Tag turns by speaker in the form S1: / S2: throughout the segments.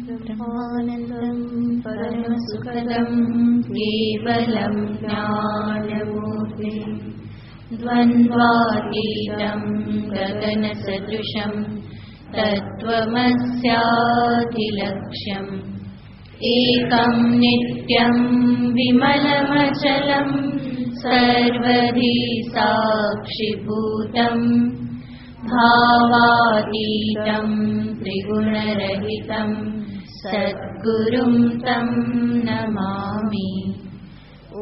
S1: ब्रह्मानन्दं परमसुखदं केवलं ज्ञानमूर्तिं द्वन्द्वातीतं गगनसदृशं तत्त्वमस्याधिलक्ष्यम् एकं नित्यं विमलमचलं सर्वधी साक्षिभूतं भावातीतं त्रिगुणरहितं सद्गुरुं तं नमामि।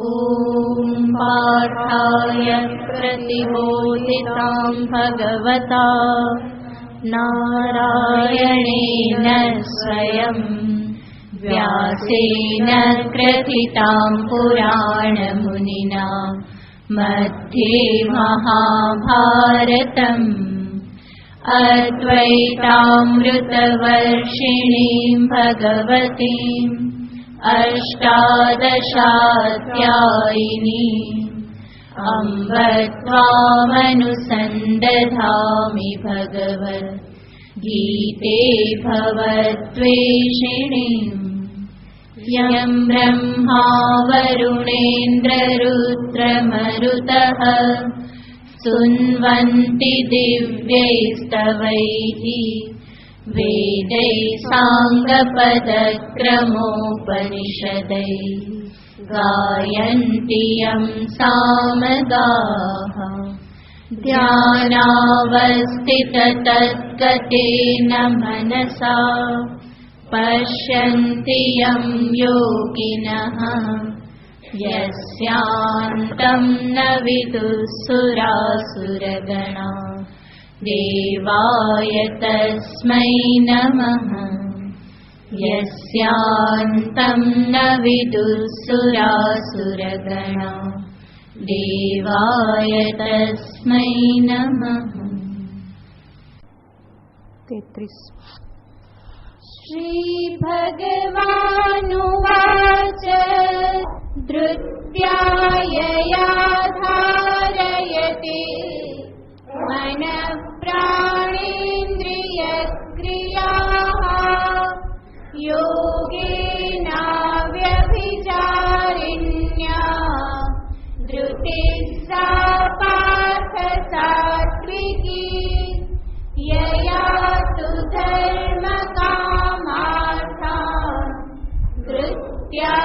S1: ॐ पार्थाय प्रतिबोधितां भगवता नारायणेन स्वयं व्यासेन ग्रथितां पुराणमुनिना मध्ये महाभारतम् अद्वैतामृतवर्षिणीं भगवतीम् अष्टादशाध्यायिनीम् अम्ब त्वामनुसन्दधामि भगवद्गीते भवद्वेषिणीम् यं ब्रह्मा वरुणेन्द्ररुद्रमरुतः स्तुन्वन्ति दिव्यैस्तवैः वेदैः साङ्गपदक्रमोपनिषदैः गायन्ति यं सामगाः ध्यानावस्थिततद्गतेन मनसा पश्यन्ति यं योगिनः यस्यान्तं न विदुःसुरासुरगणा देवाय तस्मै नमः। यस्यान्तं न विदुःसुरासुरगणा देवाय तस्मै नमः।
S2: 33
S1: श्रीभगवानुवाच धृत्यायया धारयते मनः प्राणेन्द्रियक्रियाः योगेनाव्यभिचारिण्या धृतिः सा पार्थ सात्विकी यया तु धर्मकामार्थान् धृत्या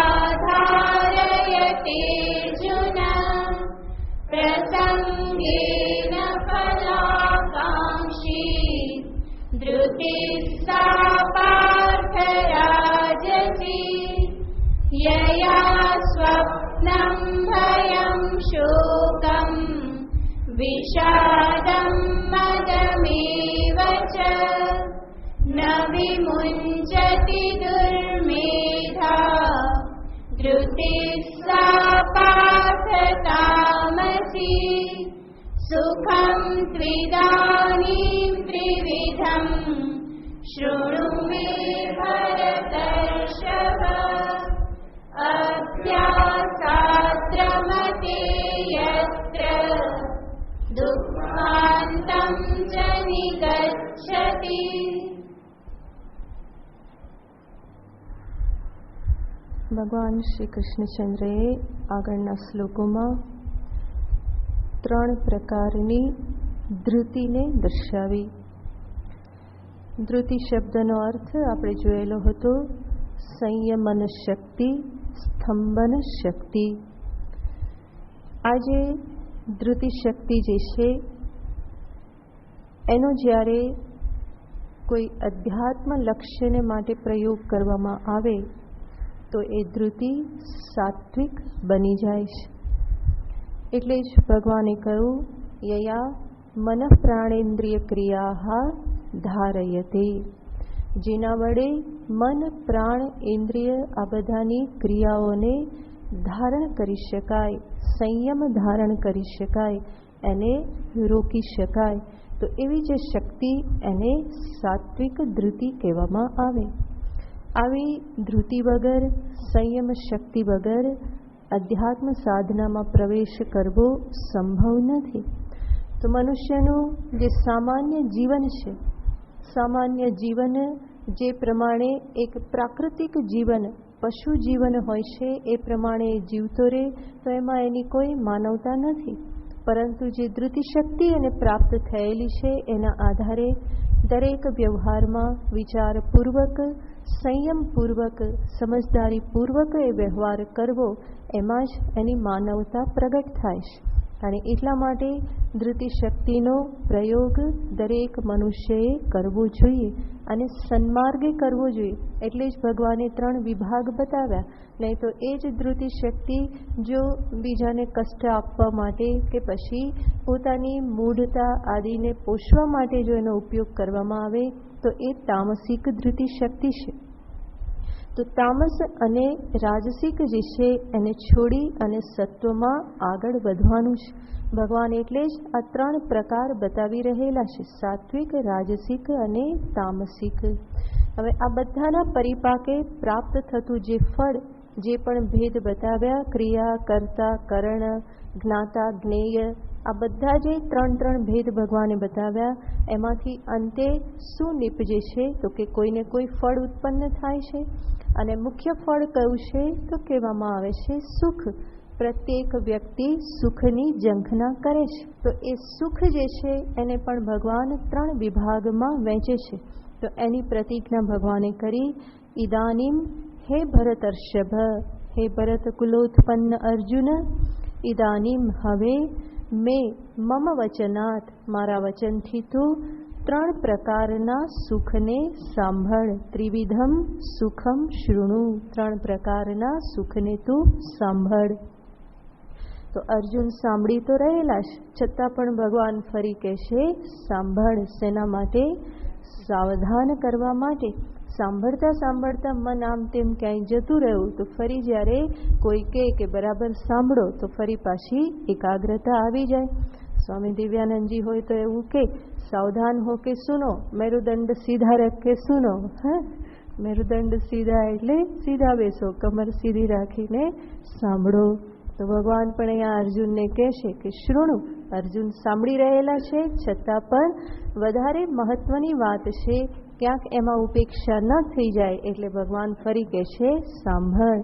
S1: धारयतेऽर्जुन प्रसङ्गेन फलाकाङ्क्षी धृतिः सा पार्थ राजसी यया स्वप्नं भयं शोकं विषादं मदमेव च न विमुञ्चति दुर्मेधा धृतिः सा पार्थ तामसी सुखं त्विदानीं त्रिविधं शृणु मे भरतर्षभ अभ्यासाद्रमते यत्र दुःखान्तं च निगच्छति।
S2: ભગવાન શ્રી કૃષ્ણચંદ્રએ આગળના શ્લોકોમાં 3 પ્રકારની ધૃતિને દર્શાવી. ધૃતિ શબ્દનો અર્થ આપણે જોયેલો હતો સંયમન શક્તિ, સ્તંભન શક્તિ. આજે ધૃતિ શક્તિ જે છે એનો જ્યારે કોઈ અધ્યાત્મ લક્ષ્યને માટે પ્રયોગ કરવામાં આવે તો એ ધૃતિ સાત્વિક બની જાય છે. એટલે જ ભગવાને કહ્યું યયા મન પ્રાણેન્દ્રિય ક્રિયા ધારયતે, જેના વડે મન પ્રાણ ઇન્દ્રિય આ બધાની ક્રિયાઓને ધારણ કરી શકાય, સંયમ ધારણ કરી શકાય, એને રોકી શકાય. તો એવી જે શક્તિ એને સાત્વિક ધૃતિ કહેવામાં આવે. આવી ધૃતિ વગર, સંયમ શક્તિ વગર અધ્યાત્મ સાધનામાં પ્રવેશ કરવો સંભવ નથી. તો મનુષ્યનું જે સામાન્ય જીવન છે સામાન્ય જીવન જે પ્રમાણે એક પ્રાકૃતિક જીવન પશુ જીવન હોય છે એ પ્રમાણે જીવતો રહે તો એમાં એની કોઈ માનવતા નથી. પરંતુ જે ધૃતિ શક્તિ એને પ્રાપ્ત થયેલી છે એના આધારે દરેક વ્યવહારમાં વિચારપૂર્વક, સંયમપૂર્વક, સમજદારીપૂર્વક એ વ્યવહાર કરવો, એમાં જ એની માનવતા પ્રગટ થાય છે. અને એટલા માટે ધૃતિ શક્તિનો પ્રયોગ દરેક મનુષ્યએ કરવો જોઈએ અને સન્માર્ગે કરવો જોઈએ. એટલે જ ભગવાને 3 વિભાગ બતાવ્યા. નહીં તો એ જ ધૃતિ શક્તિ જો બીજાને કષ્ટ આપવા માટે કે પછી પોતાની મૂઢતા આદિને પોષવા માટે જો એનો ઉપયોગ કરવામાં આવે તો એ તામસિક ધૃતિ શક્તિ છે. તો તામસ અને રાજસિક જે છે એને છોડી અને સત્વમાં આગળ વધવાનું છે. ભગવાન એટલે જ આ 3 પ્રકાર બતાવી રહેલા છે, સાત્વિક, રાજસિક અને તામસિક. હવે આ બધાના પરિપાકે પ્રાપ્ત થતું જે ફળ, જે પણ ભેદ બતાવ્યા, ક્રિયા, કર્તા, કરણ, જ્ઞાતા, જ્ઞેય, આ બધા જે 3 ભેદ ભગવાને બતાવ્યા, એમાંથી અંતે શું નીપજે છે તો કે કોઈને કોઈ ફળ ઉત્પન્ન થાય છે. અને મુખ્ય ફળ કયું છે તો કહેવામાં આવે છે સુખ. પ્રત્યેક વ્યક્તિ સુખની ઝંખના કરે છે. તો એ સુખ જે છે એને પણ ભગવાન 3 વિભાગમાં વહેંચે છે. તો એની પ્રતિજ્ઞા ભગવાને કરી, ઇદાનીમ હે ભરતર્ષભ, હે ભરત કુલોત્પન્ન અર્જુન, ઇદાનીમ હવે, મેં મમ વચનાત, મારા વચનથી તું 3 પ્રકારના સુખને સાંભળ. ત્રિવિધમ સુખમ શૃણુ, 3 પ્રકારના સુખને તું સાંભળ. તો અર્જુન સાંભળી તો રહેલા જ, છતાં પણ ભગવાન ફરી કહેશે સાંભળ. શેના માટે? સાવધાન કરવા માટે. સાંભળતા સાંભળતા મન આમ તેમ ક્યાંય જતું રહ્યું તો ફરી જ્યારે કોઈ કહે કે બરાબર સાંભળો તો ફરી પાછી એકાગ્રતા આવી જાય. સ્વામી દિવ્યાનંદજી હોય તો એવું કે સાવધાન હો કે સુનો, મેરુદંડ સીધા રખ કે સુનો. મેરુદંડ સીધા એટલે સીધા બેસો, કમર સીધી રાખીને સાંભળો. તો ભગવાન પણ અહીંયા અર્જુનને કહેશે કે શૃણુ. અર્જુન સાંભળી રહેલા છે, છતાં પણ વધારે મહત્વની વાત છે, ક્યાંક એમાં ઉપેક્ષા ન થઈ જાય એટલે ભગવાન ફરી કહેશે સાંભળ.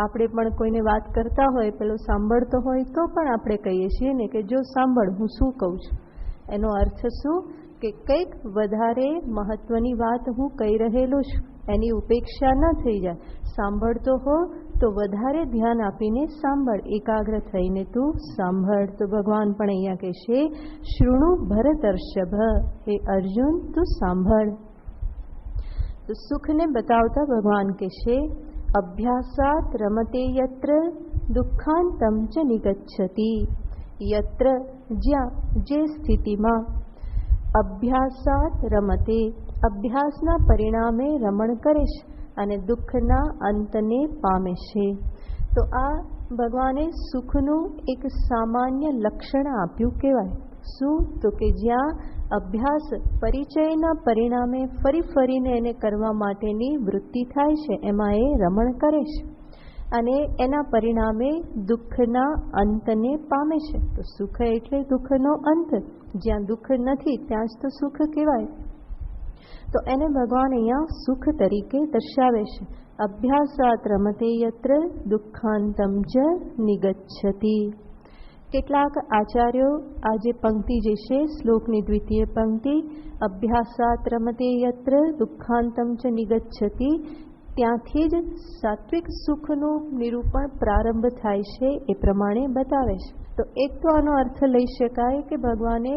S2: આપણે પણ કોઈને વાત કરતા હોય, પેલો સાંભળતો હોય તો પણ આપણે કહીએ છીએ ને કે જો સાંભળ હું શું કહું છું. એનો અર્થ શું કે કંઈક વધારે મહત્વની વાત હું કહી રહેલો છું, એની ઉપેક્ષા ન થઈ જાય. સાંભળતો હો તો વધારે ધ્યાન આપીને સાંભળ, એકાગ્ર થઈને તું સાંભળ. તો ભગવાન પણ અહીંયા કહેશે શૃણુ ભરતર્ષભ, હે અર્જુન તું સાંભળ. તો સુખને બતાવતા ભગવાન કહેશે અભ્યાસાત રમતે યત્ર દુઃખાંતમ ચ નિગચ્છતિ. યત્ર જ્યાં, જે સ્થિતિમાં, અભ્યાસાત રમતે અભ્યાસના પરિણામે રમણ કરે છે અને દુઃખના અંતને પામે છે. તો આ ભગવાને સુખનું એક સામાન્ય લક્ષણ આપ્યું કહેવાય. શું? તો કે જ્યાં અભ્યાસ પરિચયના પરિણામે ફરી ફરીને એને કરવા માટેની વૃત્તિ થાય છે, એમાં એ રમણ કરે છે અને એના પરિણામે દુઃખના અંતને પામે છે. તો સુખ એટલે દુઃખનો અંત. જ્યાં દુઃખ નથી ત્યાં જ તો સુખ કહેવાય. તો એને ભગવાન અહીંયા સુખ તરીકે દર્શાવે છે. અભ્યાસાત રમતે યત્ર દુઃખાંતમ ચ નિગચ્છતિ. કેટલાક આચાર્યો આ જે પંક્તિ જે છે શ્લોકની દ્વિતીય પંક્તિ, અભ્યાસાત રમતે યત્ર દુઃખાંતમ ચ નિગચ્છતિ, ત્યાંથી જ સાત્વિક સુખનું નિરૂપણ પ્રારંભ થાય છે એ પ્રમાણે બતાવે છે. તો એક તો આનો અર્થ લઈ શકાય કે ભગવાને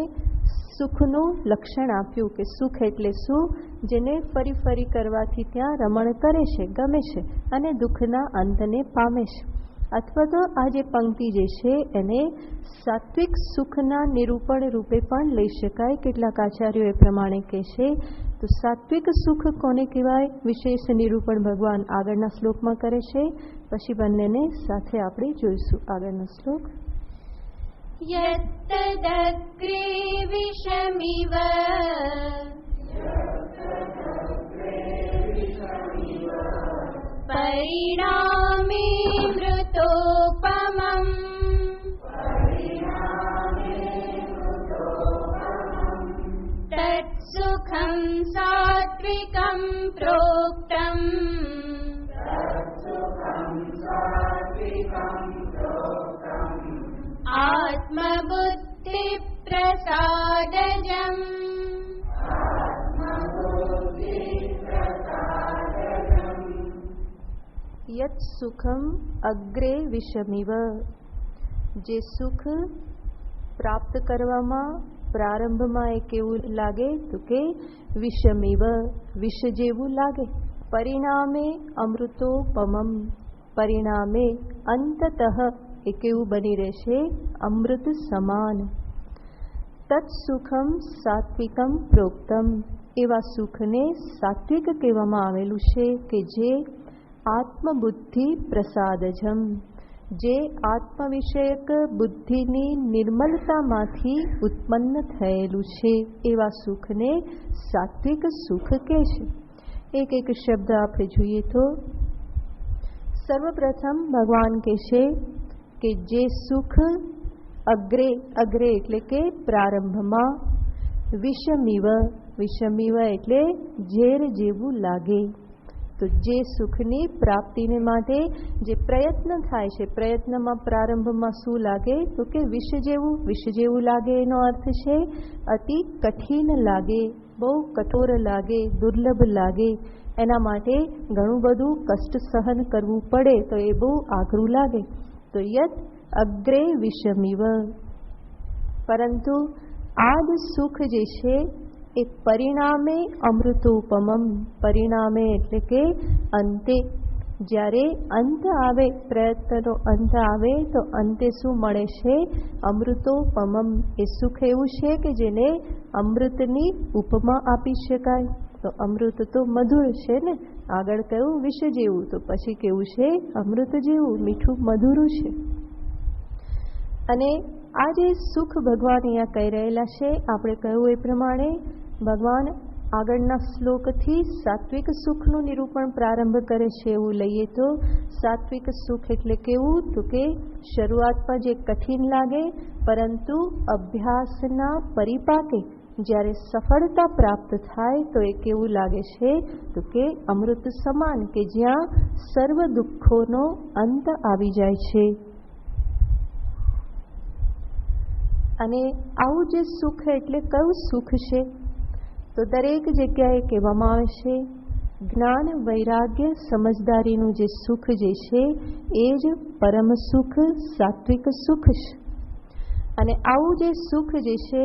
S2: સુખનું લક્ષણ આપ્યું કે સુખ એટલે શું? જેને ફરી ફરી કરવાથી ત્યાં રમણ કરે છે, ગમે છે અને દુઃખના અંતને પામે છે. અથવા તો આ જે પંક્તિ જે છે એને સાત્વિક સુખના નિરૂપણ રૂપે પણ લઈ શકાય. કેટલાક આચાર્યો એ પ્રમાણે કહેશે. તો સાત્વિક સુખ કોને કહેવાય? વિશેષ નિરૂપણ ભગવાન આગળના શ્લોકમાં કરે છે. પછી બંનેને સાથે આપણે જોઈશું. આગળનો શ્લોક
S1: યત્તદગ્રે વિષમિવ પરિણામે મૃતોપમં તદ્ तत्सुखं सात्विकं प्रोक्तम् आत्मबुद्धिप्रसादजम्
S2: યત સુખમ અગ્રે વિષમિવ, જે સુખ પ્રાપ્ત કરવામાં પ્રારંભમાં એ કેવું લાગે તો કે વિષમિવ, વિષ જેવું લાગે. પરિણામે અમૃતોપમમ, પરિણામે અંતતઃ એ કેવું બની રહેશે અમૃત સમાન. તત્સુખમ સાત્વિકમ પ્રોક્તમ, એવા સુખને સાત્વિક કહેવામાં આવેલું છે કે જે આત્મબુદ્ધિ પ્રસાદજમ, જે આત્મવિષયક બુદ્ધિની નિર્મલતામાંથી ઉત્પન્ન થયેલું છે, એવા સુખને સાત્વિક સુખ કહે છે. એક એક શબ્દ આપણે જોઈએ તો સર્વપ્રથમ ભગવાન કહે છે કે જે સુખ અગ્રે, અગ્રે એટલે કે પ્રારંભમાં, વિષમિવ, વિષમિવ એટલે ઝેર જેવું લાગે. તો જે સુખની પ્રાપ્તિને માટે જે પ્રયત્ન થાય છે, પ્રયત્નમાં પ્રારંભમાં શું લાગે તો કે વિષ જેવું, વિષ જેવું લાગે. એનો અર્થ છે અતિ કઠિન લાગે, બહુ કઠોર લાગે, દુર્લભ લાગે. એના માટે ઘણું બધું કષ્ટ સહન કરવું પડે તો એ બહુ આકરું લાગે. તો યત અગ્રે વિષમિવ, પરંતુ આ જ સુખ જે છે એ પરિણામે અમૃતોપમમ, પરિણામે એટલે કે અંતે, જ્યારે અંત આવે, પ્રયત્નનો અંત આવે તો અંતે શું મળે છે અમૃતોપમમ. એ સુખ એવું છે કે જેને અમૃતની ઉપમા આપી શકાય. તો અમૃત તો મધુર છે ને, આગળ કહ્યું વિષ જેવું, તો પછી કેવું છે અમૃત જેવું, મીઠું મધુરું છે. અને આ જે સુખ ભગવાન અહીંયા કહી રહેલા છે, આપણે કહ્યું એ પ્રમાણે ભગવાન આગળના શ્લોકથી સાત્વિક સુખનું નિરૂપણ પ્રારંભ કરે છે. એવું લઈએ તો સાત્વિક સુખ એટલે કેવું તો કે શરૂઆતમાં જે કઠિન લાગે પરંતુ અભ્યાસના પરિપાકે જ્યારે સફળતા પ્રાપ્ત થાય તો એ કેવું લાગે છે તો કે અમૃત સમાન, કે જ્યાં સર્વ દુઃખોનો અંત આવી જાય છે. અને આવું જે સુખ એટલે કયું સુખ છે તો દરેક જગ્યાએ કહેવામાં આવે છે જ્ઞાન, વૈરાગ્ય, સમજદારીનું જે સુખ જે છે એ જ પરમ સુખ, સાત્વિક સુખ છે. અને આવું જે સુખ જે છે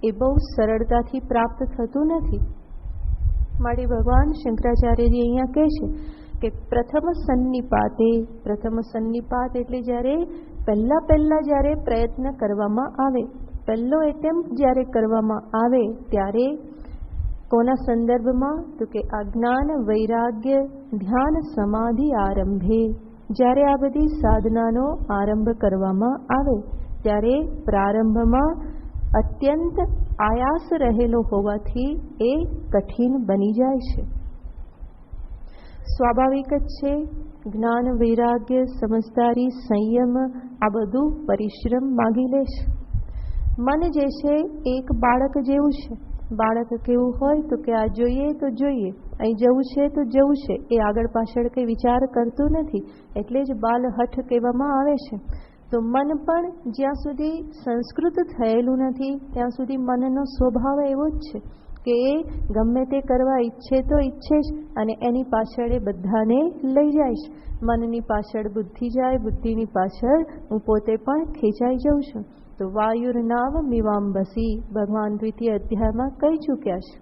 S2: એ બહુ સરળતાથી પ્રાપ્ત થતું નથી. માટે ભગવાન શંકરાચાર્યજી અહીંયા કહે છે કે પ્રથમ સન્નિપાતે, પ્રથમ સન્નિપાત એટલે જ્યારે પહેલા જ્યારે પ્રયત્ન કરવામાં આવે, પહેલો એટેમ્પ્ટ જ્યારે કરવામાં આવે ત્યારે કોના સંદર્ભમાં તો કે આ જ્ઞાન, વૈરાગ્ય, ધ્યાન, સમાધિ આરંભે, જ્યારે આ બધી સાધનાનો આરંભ કરવામાં આવે ત્યારે પ્રારંભમાં અત્યંત આયાસ રહેલો હોવાથી એ કઠિન બની જાય છે. સ્વાભાવિક જ છે, જ્ઞાન, વૈરાગ્ય, સમજદારી, સંયમ આ બધું પરિશ્રમ માગી લે છે. મન જે છે એક બાળક જેવું છે. બાળક કેવું હોય તો કે આ જોઈએ તો જોઈએ, અહીં જવું છે તો જવું છે, એ આગળ પાછળ કંઈ વિચાર કરતું નથી. એટલે જ બાલ હઠ કહેવામાં આવે છે. તો મન પણ જ્યાં સુધી સંસ્કૃત થયેલું નથી ત્યાં સુધી મનનો સ્વભાવ એવો જ છે કે એ ગમે તે કરવા ઈચ્છે તો ઈચ્છે જ, અને એની પાછળ એ બધાને લઈ જાય છે. મનની પાછળ બુદ્ધિ જાય, બુદ્ધિની પાછળ હું પોતે પણ ખેંચાઈ જાઉં છું. તો વાયુર્નાવ મિવાંબસી ભગવાન દ્વિતીય અધ્યાયમાં કહી ચૂક્યા છે.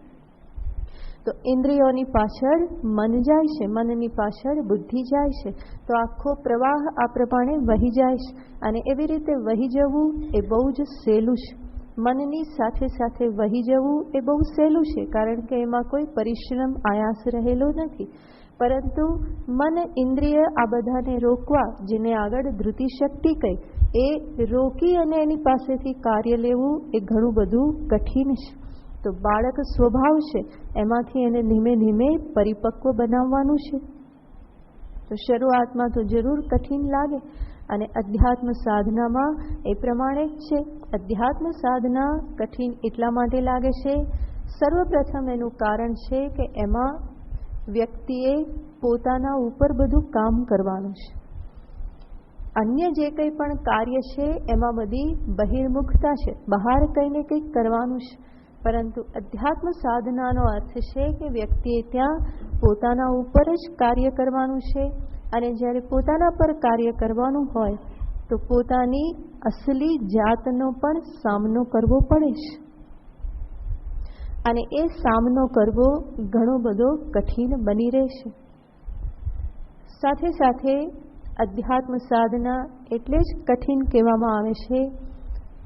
S2: તો ઇન્દ્રિયોની પાછળ મન જાય છે, મનની પાછળ બુદ્ધિ જાય છે. તો આખો પ્રવાહ આ પ્રમાણે વહી જાય છે. અને એવી રીતે વહી જવું એ બહુ જ સહેલું છે. મનની સાથે સાથે વહી જવું એ બહુ સહેલું છે, કારણ કે એમાં કોઈ પરિશ્રમ, આયાસ રહેલો નથી. પરંતુ મન, ઇન્દ્રિય આ બધાને રોકવા, જેને આગળ ધૃતિ શક્તિ કહી, એ રોકી અને એની પાસેથી કાર્ય લેવું એ ઘણું બધું કઠિન છે. તો બાળક સ્વભાવ છે, એમાંથી એને ધીમે ધીમે પરિપક્વ બનાવવાનું છે. તો શરૂઆતમાં તો જરૂર કઠિન લાગે. અને અધ્યાત્મ સાધનામાં એ પ્રમાણે જ છે. અધ્યાત્મ સાધના કઠિન એટલા માટે લાગે છે, સર્વપ્રથમ એનું કારણ છે કે એમાં વ્યક્તિએ પોતાના ઉપર બધું કામ કરવાનું છે. અન્ય જે કંઈ પણ કાર્ય છે એમાં બધી બહિર્મુખતા છે, બહાર કંઈ ને કંઈક કરવાનું છે. પરંતુ અધ્યાત્મ સાધનાનો અર્થ છે કે વ્યક્તિએ ત્યાં પોતાના ઉપર જ કાર્ય કરવાનું છે. અને જ્યારે પોતાના પર કાર્ય કરવાનું હોય તો પોતાની અસલી જાતનો પણ સામનો કરવો પડે છે. અને એ સામનો કરવો ઘણો બધો કઠિન બની રહેશે. સાથે સાથે અધ્યાત્મ સાધના એટલે જ કઠિન કહેવામાં આવે છે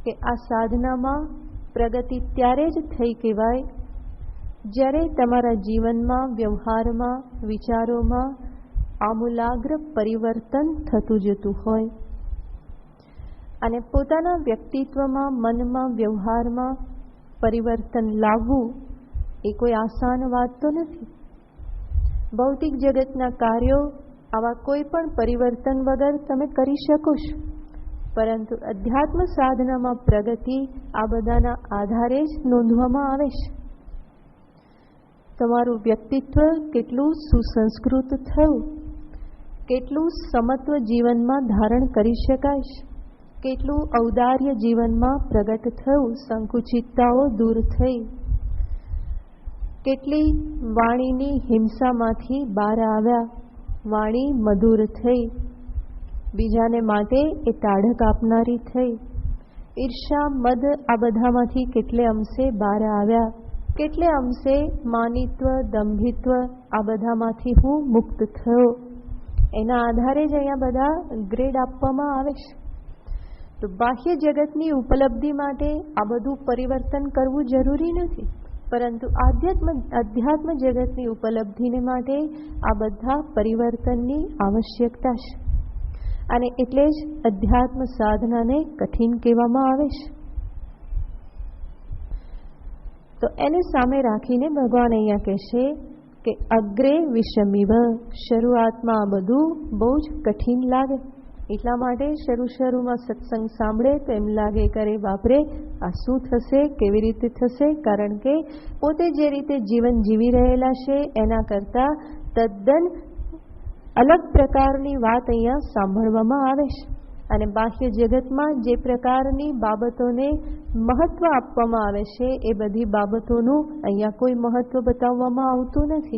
S2: કે આ સાધનામાં પ્રગતિ ત્યારે જ થઈ કહેવાય જ્યારે તમારા જીવનમાં, વ્યવહારમાં, વિચારોમાં આમૂલાગ્ર પરિવર્તન થતું જતું હોય. અને પોતાના વ્યક્તિત્વમાં, મનમાં, વ્યવહારમાં પરિવર્તન લાવવું એ કોઈ આસાન વાત તો નથી. ભૌતિક જગતના કાર્યો આવા કોઈ પણ પરિવર્તન વગર તમે કરી શકો છો. પરંતુ અધ્યાત્મ સાધનામાં પ્રગતિ આ બધાના આધારે જ નોંધવામાં આવે છે. તમારું વ્યક્તિત્વ કેટલું સુસંસ્કૃત થયું, કેટલું સમત્વ જીવનમાં ધારણ કરી શકાય છે, કેટલું ઔદાર્ય જીવનમાં પ્રગટ થયું, સંકુચિતતાઓ દૂર થઈ, કેટલી વાણીની હિંસામાંથી બહાર આવ્યા, વાણી મધુર થઈ, બીજાને માટે એ તાડક આપનારી થઈ, ઈર્ષા, મદ આ બધામાંથી કેટલે અંશે બહાર આવ્યા, કેટલે અંશે માનિત્વ, દંભિત્વ આ બધામાંથી હું મુક્ત થયો. એના આધારે જ અહીંયા બધા ગ્રેડ આપવામાં આવે છે. તો બાહ્ય જગતની ઉપલબ્ધિ માટે આ બધું પરિવર્તન કરવું જરૂરી નથી, પરંતુ અધ્યાત્મ જગતની ઉપલબ્ધિને માટે આ બધા પરિવર્તનની આવશ્યકતા છે. અને એટલે જ અધ્યાત્મ સાધનાને કઠિન કહેવામાં આવે છે. તો એને સામે રાખીને ભગવાન અહીંયા કહેશે કે અગ્રે વિષમિવ, શરૂઆતમાં આ બધું બહુ જ કઠિન લાગે. એટલા માટે શરૂમાં સત્સંગ સાંભળે તો એમ લાગે કરે બાપરે આ શું થશે, કેવી રીતે થશે. કારણ કે પોતે જે રીતે જીવન જીવી રહેલા છે એના કરતાં તદ્દન અલગ પ્રકારની વાત અહીંયા સાંભળવામાં આવે છે. અને બાહ્ય જગતમાં જે પ્રકારની બાબતોને મહત્વ આપવામાં આવે છે એ બધી બાબતોનું અહીંયા કોઈ મહત્વ બતાવવામાં આવતું નથી.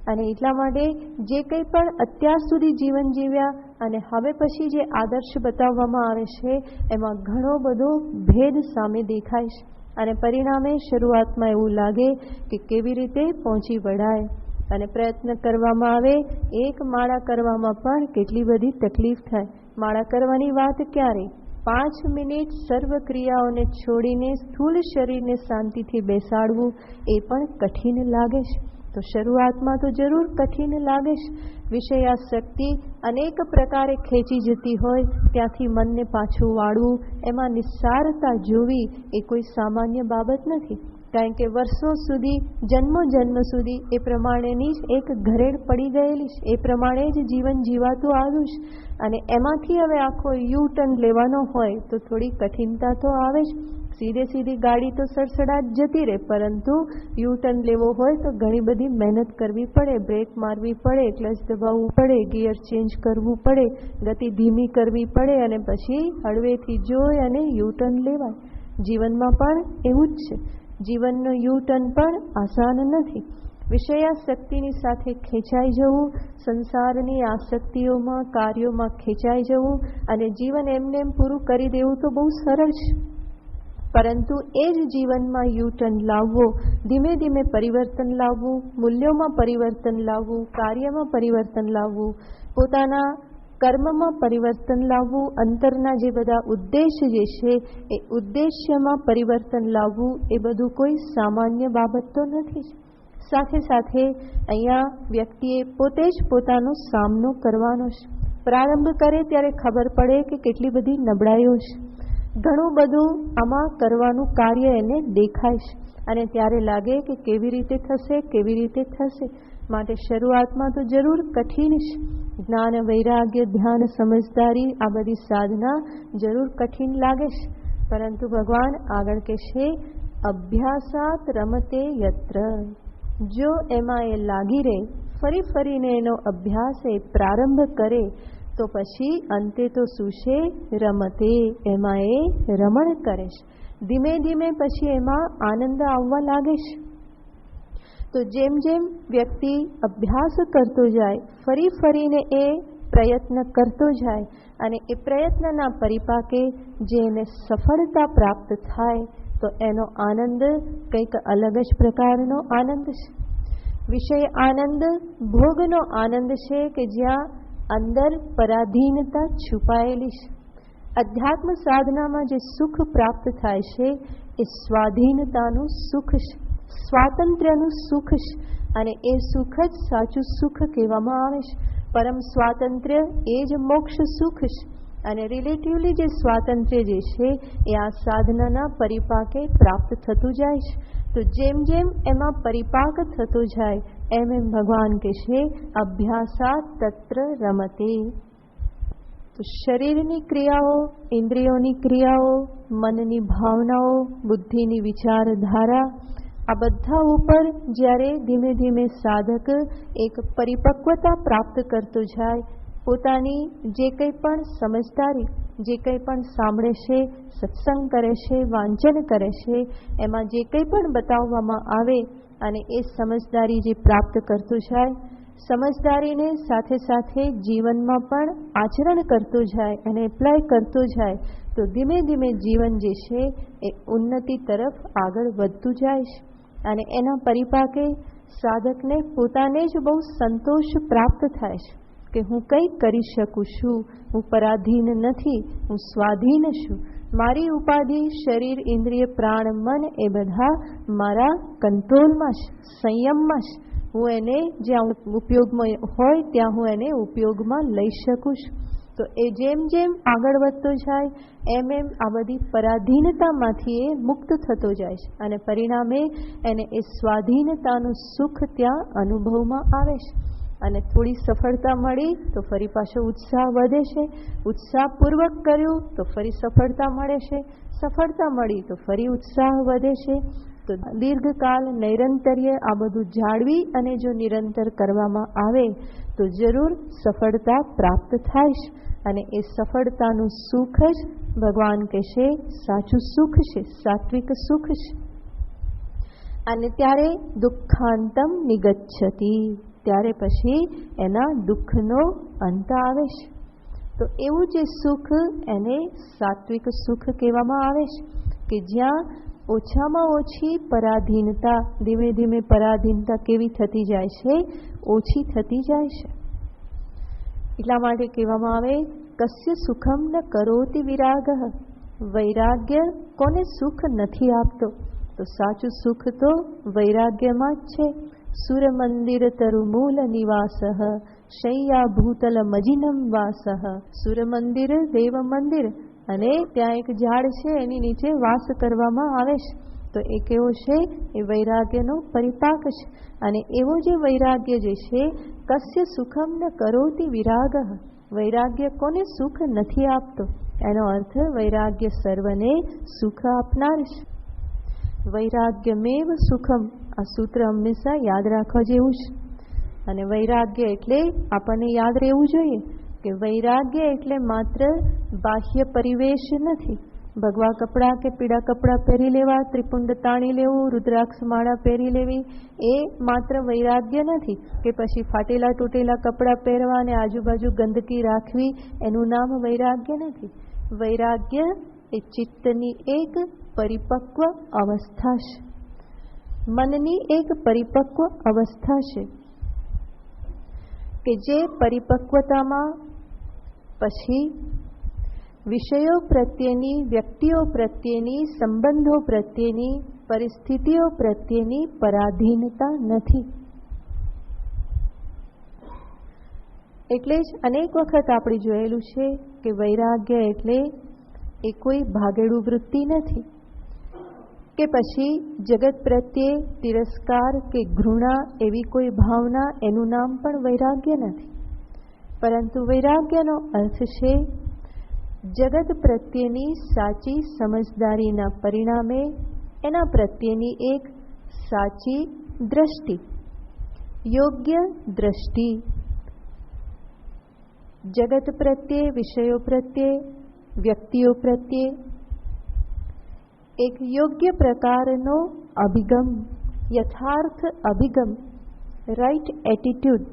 S2: અને એટલા માટે જે કંઈ પણ અત્યાર સુધી જીવન જીવ્યા અને હવે પછી જે આદર્શ બતાવવામાં આવે છે એમાં ઘણો બધો ભેદ સામે દેખાય છે. અને પરિણામે શરૂઆતમાં એવું લાગે કે કેવી રીતે પહોંચી વળાય. અને પ્રયત્ન કરવામાં આવે, એક માળા કરવામાં પણ કેટલી બધી તકલીફ થાય. માળા કરવાની વાત ક્યારે, 5 મિનિટ સર્વ ક્રિયાઓને છોડીને સ્થૂળ શરીરને શાંતિથી બેસાડવું એ પણ કઠિન લાગે છે. તો શરૂઆતમાં તો જરૂર કઠિન લાગે છે. વિષયાસક્તિ અનેક પ્રકારે ખેંચી જતી હોય, ત્યાંથી મનને પાછું વાળવું, એમાં નિસ્સારતા જોવી એ કોઈ સામાન્ય બાબત નથી. કારણ કે વર્ષો સુધી, જન્મ સુધી એ પ્રમાણેની જ એક ઘરેડ પડી ગયેલી છે. એ પ્રમાણે જ જીવન જીવાતું આવ્યું છે. અને એમાંથી હવે આખો યુ-ટર્ન લેવાનો હોય તો થોડી કઠિનતા તો આવે જ. સીધી ગાડી તો સડસડાટ જતી રહે, પરંતુ યુ-ટર્ન લેવો હોય તો ઘણી બધી મહેનત કરવી પડે, બ્રેક મારવી પડે, ક્લચ દબાવવું પડે, ગિયર ચેન્જ કરવું પડે, ગતિ ધીમી કરવી પડે અને પછી હળવેથી જોઈ અને યુ-ટર્ન લેવાય. જીવનમાં પણ એવું જ છે. જીવનનો યુ-ટર્ન પણ આસાન નથી. વિષયાસક્તિની સાથે ખેંચાઈ જવું, સંસારની આસક્તિઓમાં, કાર્યોમાં ખેંચાઈ જવું અને જીવન એમને એમ પૂરું કરી દેવું તો બહુ સરળ છે. પરંતુ એ જ જીવનમાં યુ-ટર્ન લાવવો, ધીમે ધીમે પરિવર્તન લાવવું, મૂલ્યોમાં પરિવર્તન લાવવું, કાર્યમાં પરિવર્તન લાવવું, પોતાના કર્મમાં પરિવર્તન લાવવું, અંતરના જે બધા ઉદ્દેશ્ય જે છે એ ઉદ્દેશ્યમાં પરિવર્તન લાવવું એ બધું કોઈ સામાન્ય બાબત તો નથી. સાથે સાથે અહીંયા વ્યક્તિએ પોતે જ પોતાનો સામનો કરવાનો છે. પ્રારંભ કરે ત્યારે ખબર પડે કે કેટલી બધી નબળાઈઓ છે. ઘણું બધું આમાં કરવાનું કાર્ય એને દેખાય છે અને ત્યારે લાગે કે કેવી રીતે થશે. માટે શરૂઆતમાં તો જરૂર કઠિન છે. જ્ઞાન, વૈરાગ્ય, ધ્યાન, સમજદારી આ બધી સાધના જરૂર કઠિન લાગે છે. પરંતુ ભગવાન આગળ કહેશે અભ્યાસાત રમતે યત્ર, જો એમાં એ લાગી રહે, ફરી ફરીને એનો અભ્યાસ એ પ્રારંભ કરે, તો પછી અંતે તો શું છે? રમતે, એમાં એ રમણ કરે છે. ધીમે ધીમે પછી એમાં આનંદ આવવા લાગે છે. તો જેમ જેમ વ્યક્તિ અભ્યાસ કરતો જાય, ફરી ફરીને એ પ્રયત્ન કરતો જાય, અને એ પ્રયત્નના પરિપાકે જે એને સફળતા પ્રાપ્ત થાય, તો એનો આનંદ કંઈક અલગ જ પ્રકારનો આનંદ છે. વિષય આનંદ ભોગનો આનંદ છે કે જ્યાં અંદર પરાધીનતા છુપાયેલી છે. અધ્યાત્મ સાધનામાં જે સુખ પ્રાપ્ત થાય છે એ સ્વાધીનતાનું સુખ છે, સ્વાતંત્ર્યનું સુખ છે, અને એ સુખ જ સાચું સુખ કહેવામાં આવે છે. પરમ સ્વાતંત્ર્ય એ જ મોક્ષ સુખ છે, અને રિલેટિવલી જે સ્વાતંત્ર્ય જે છે એ આ સાધનાના પરિપાકે પ્રાપ્ત થતું જાય છે. તો જેમ જેમ એમાં પરિપાક થતો જાય, એમ એમ ભગવાન કહે છે અભ્યાસાત તત્ર રમતે. તો શરીરની ક્રિયાઓ, ઇન્દ્રિયોની ક્રિયાઓ, મનની ભાવનાઓ, બુદ્ધિની વિચારધારા, આ બધા ઉપર જ્યારે ધીમે ધીમે સાધક એક પરિપક્વતા પ્રાપ્ત કરતો જાય, પોતાની જે કંઈ પણ સમજદારી, જે કંઈ પણ સાંભળે છે, સત્સંગ કરે છે, વાંચન કરે છે, એમાં જે કંઈ પણ બતાવવામાં આવે, અને એ સમજદારી જે પ્રાપ્ત કરતો જાય, સમજદારીને સાથે સાથે જીવનમાં પણ આચરણ કરતો જાય અને એપ્લાય કરતો જાય, તો ધીમે ધીમે જીવન જે છે એ ઉન્નતિ તરફ આગળ વધતું જાય છે. અને એના પરિપાકે સાધકને પોતાને જ બહુ સંતોષ પ્રાપ્ત થાય છે કે હું કંઈ કરી શકું છું, હું પરાધીન નથી, હું સ્વાધીન છું. મારી ઉપાધિ શરીર, ઇન્દ્રિય, પ્રાણ, મન એ બધા મારા કંટ્રોલમાં છે, સંયમમાં છે. હું એને જ્યાં ઉપયોગમાં હોય ત્યાં હું એને ઉપયોગમાં લઈ શકું છું. તો એ જેમ જેમ આગળ વધતો જાય, એમ એમ આ બધી પરાધીનતામાંથી એ મુક્ત થતો જાય છે, અને પરિણામે એને એ સ્વાધીનતાનું સુખ ત્યાં અનુભવમાં આવે છે. અને થોડી સફળતા મળી તો ફરી પાછો ઉત્સાહ વધે છે, ઉત્સાહપૂર્વક કર્યું તો ફરી સફળતા મળે છે, સફળતા મળી તો ફરી ઉત્સાહ વધે છે. તો દીર્ઘકાલ નૈરંતર્ય આ બધું જાળવી અને જો નિરંતર કરવામાં આવે તો જરૂર સફળતા પ્રાપ્ત થાય છે. અને એ સફળતાનું સુખ જ ભગવાન કહેશે સાચું સુખ છે, સાત્વિક સુખ છે. અને ત્યારે દુઃખાંતમ નિગચ્છતિ, ત્યારે પછી એના દુઃખનો અંત આવે છે. તો એવું જે સુખ એને સાત્વિક સુખ કહેવામાં આવે છે કે જ્યાં ઓછામાં ઓછી પરાધીનતા, ધીમે ધીમે પરાધીનતા કેવી થતી જાય છે? ઓછી થતી જાય છે. એટલા માટે કહેવામાં આવે કસ્ય સુખમ ન કરોતિ વિરાગઃ, વૈરાગ્ય કોને સુખ નથી આપતો? તો સાચું સુખ તો વૈરાગ્યમાં જ છે. સુર મંદિર તરુમૂલ નિવાસઃ, શૈયા ભૂતલ મજિનમ વાસઃ. સુર મંદિર, દેવ મંદિર, અને ત્યાં એક ઝાડ છે, એની નીચે વાસ કરવામાં આવે છે. તો એ કેવો છે? એ વૈરાગ્યનો પરિપાક છે. અને એવો જે વૈરાગ્ય જે છે, કસ્ય સુખમ ન કરોતિ વિરાગઃ, વૈરાગ્ય કોને સુખ નથી આપતો? એનો અર્થ વૈરાગ્ય સર્વને સુખ આપનાર છે. વૈરાગ્યમેવ સુખમ, આ સૂત્ર હંમેશા યાદ રાખવા જેવું છે. અને વૈરાગ્ય એટલે આપણને યાદ રહેવું જોઈએ કે વૈરાગ્ય એટલે માત્ર બાહ્ય પરિવેશ નથી. ભગવા કપડાં કે પીળા કપડાં પહેરી લેવા, ત્રિપુંડ તાણી લેવું, રુદ્રાક્ષ માળા પહેરી લેવી, એ માત્ર વૈરાગ્ય નથી. કે પછી ફાટેલા તૂટેલા કપડાં પહેરવા અને આજુબાજુ ગંદકી રાખવી, એનું નામ વૈરાગ્ય નથી. વૈરાગ્ય એ ચિત્તની એક પરિપક્વ અવસ્થા છે, મનની એક પરિપક્વ અવસ્થા છે કે જે પરિપક્વતામાં પછી વિષયો પ્રત્યેની, વ્યક્તિઓ પ્રત્યેની, સંબંધો પ્રત્યેની, પરિસ્થિતિઓ પ્રત્યેની પરાધીનતા નથી. એટલે જ અનેક વખત આપણે જોયેલું છે કે વૈરાગ્ય એટલે એ કોઈ ભાગેડું વૃત્તિ નથી, કે પછી જગત પ્રત્યે તિરસ્કાર કે ઘૃણા એવી કોઈ ભાવના, એનું નામ પણ વૈરાગ્ય નથી. પરંતુ વૈરાગ્યનો અર્થ છે જગત પ્રત્યેની સાચી સમજદારીના પરિણામે એના પ્રત્યેની એક સાચી દ્રષ્ટિ, યોગ્ય દ્રષ્ટિ, જગત પ્રત્યે, વિષયો પ્રત્યે, વ્યક્તિઓ પ્રત્યે એક યોગ્ય પ્રકારનો અભિગમ, યથાર્થ અભિગમ, રાઈટ એટીટ્યુડ,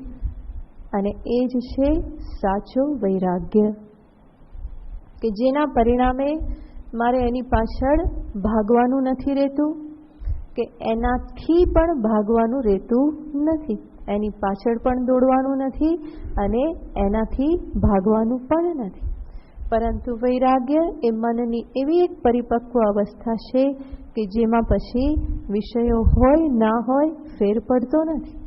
S2: અને એ જ છે સાચો વૈરાગ્ય, કે જેના પરિણામે મારે એની પાછળ ભાગવાનું નથી રહેતું, કે એનાથી પણ ભાગવાનું રહેતું નથી, એની પાછળ પણ દોડવાનું નથી અને એનાથી ભાગવાનું પણ નથી. પરંતુ વૈરાગ્ય એ મનની એવી એક પરિપક્વ અવસ્થા છે કે જેમાં પછી વિષયો હોય ના હોય ફેર પડતો નથી.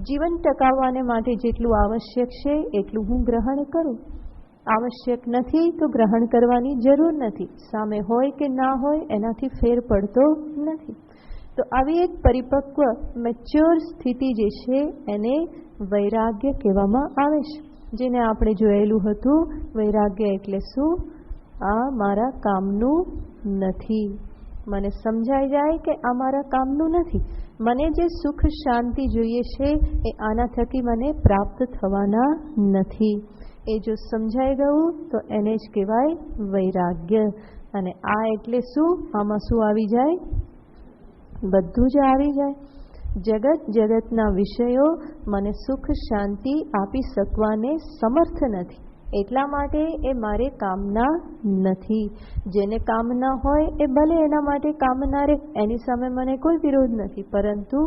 S2: જીવન ટકાવવાને માટે જેટલું આવશ્યક છે એટલું હું ગ્રહણ કરું, આવશ્યક નથી તો ગ્રહણ કરવાની જરૂર નથી, સામે હોય કે ના હોય એનાથી ફેર પડતો નથી. તો આવી એક પરિપક્વ મેચ્યોર સ્થિતિ જે છે એને વૈરાગ્ય કહેવામાં આવે છે, જેને આપણે જોયેલું હતું. વૈરાગ્ય એટલે શું? આ મારા કામનું નથી. મને સમજાઈ જાય કે આ મારા કામનું નથી. મને જે સુખ શાંતિ જોઈએ છે એ આના થકી મને પ્રાપ્ત થવાના નથી. એ જો સમજાઈ ગયું તો એને જ કહેવાય વૈરાગ્ય. અને આ એટલે શું? આમાં શું આવી જાય? બધું જ આવી જાય. જગતના વિષયો મને સુખ શાંતિ આપી શકવાને સમર્થ નથી, એટલા માટે એ મારે કામના નથી. જેને કામના હોય એ ભલે એના માટે કામના રહે, એની સામે મને કોઈ વિરોધ નથી, પરંતુ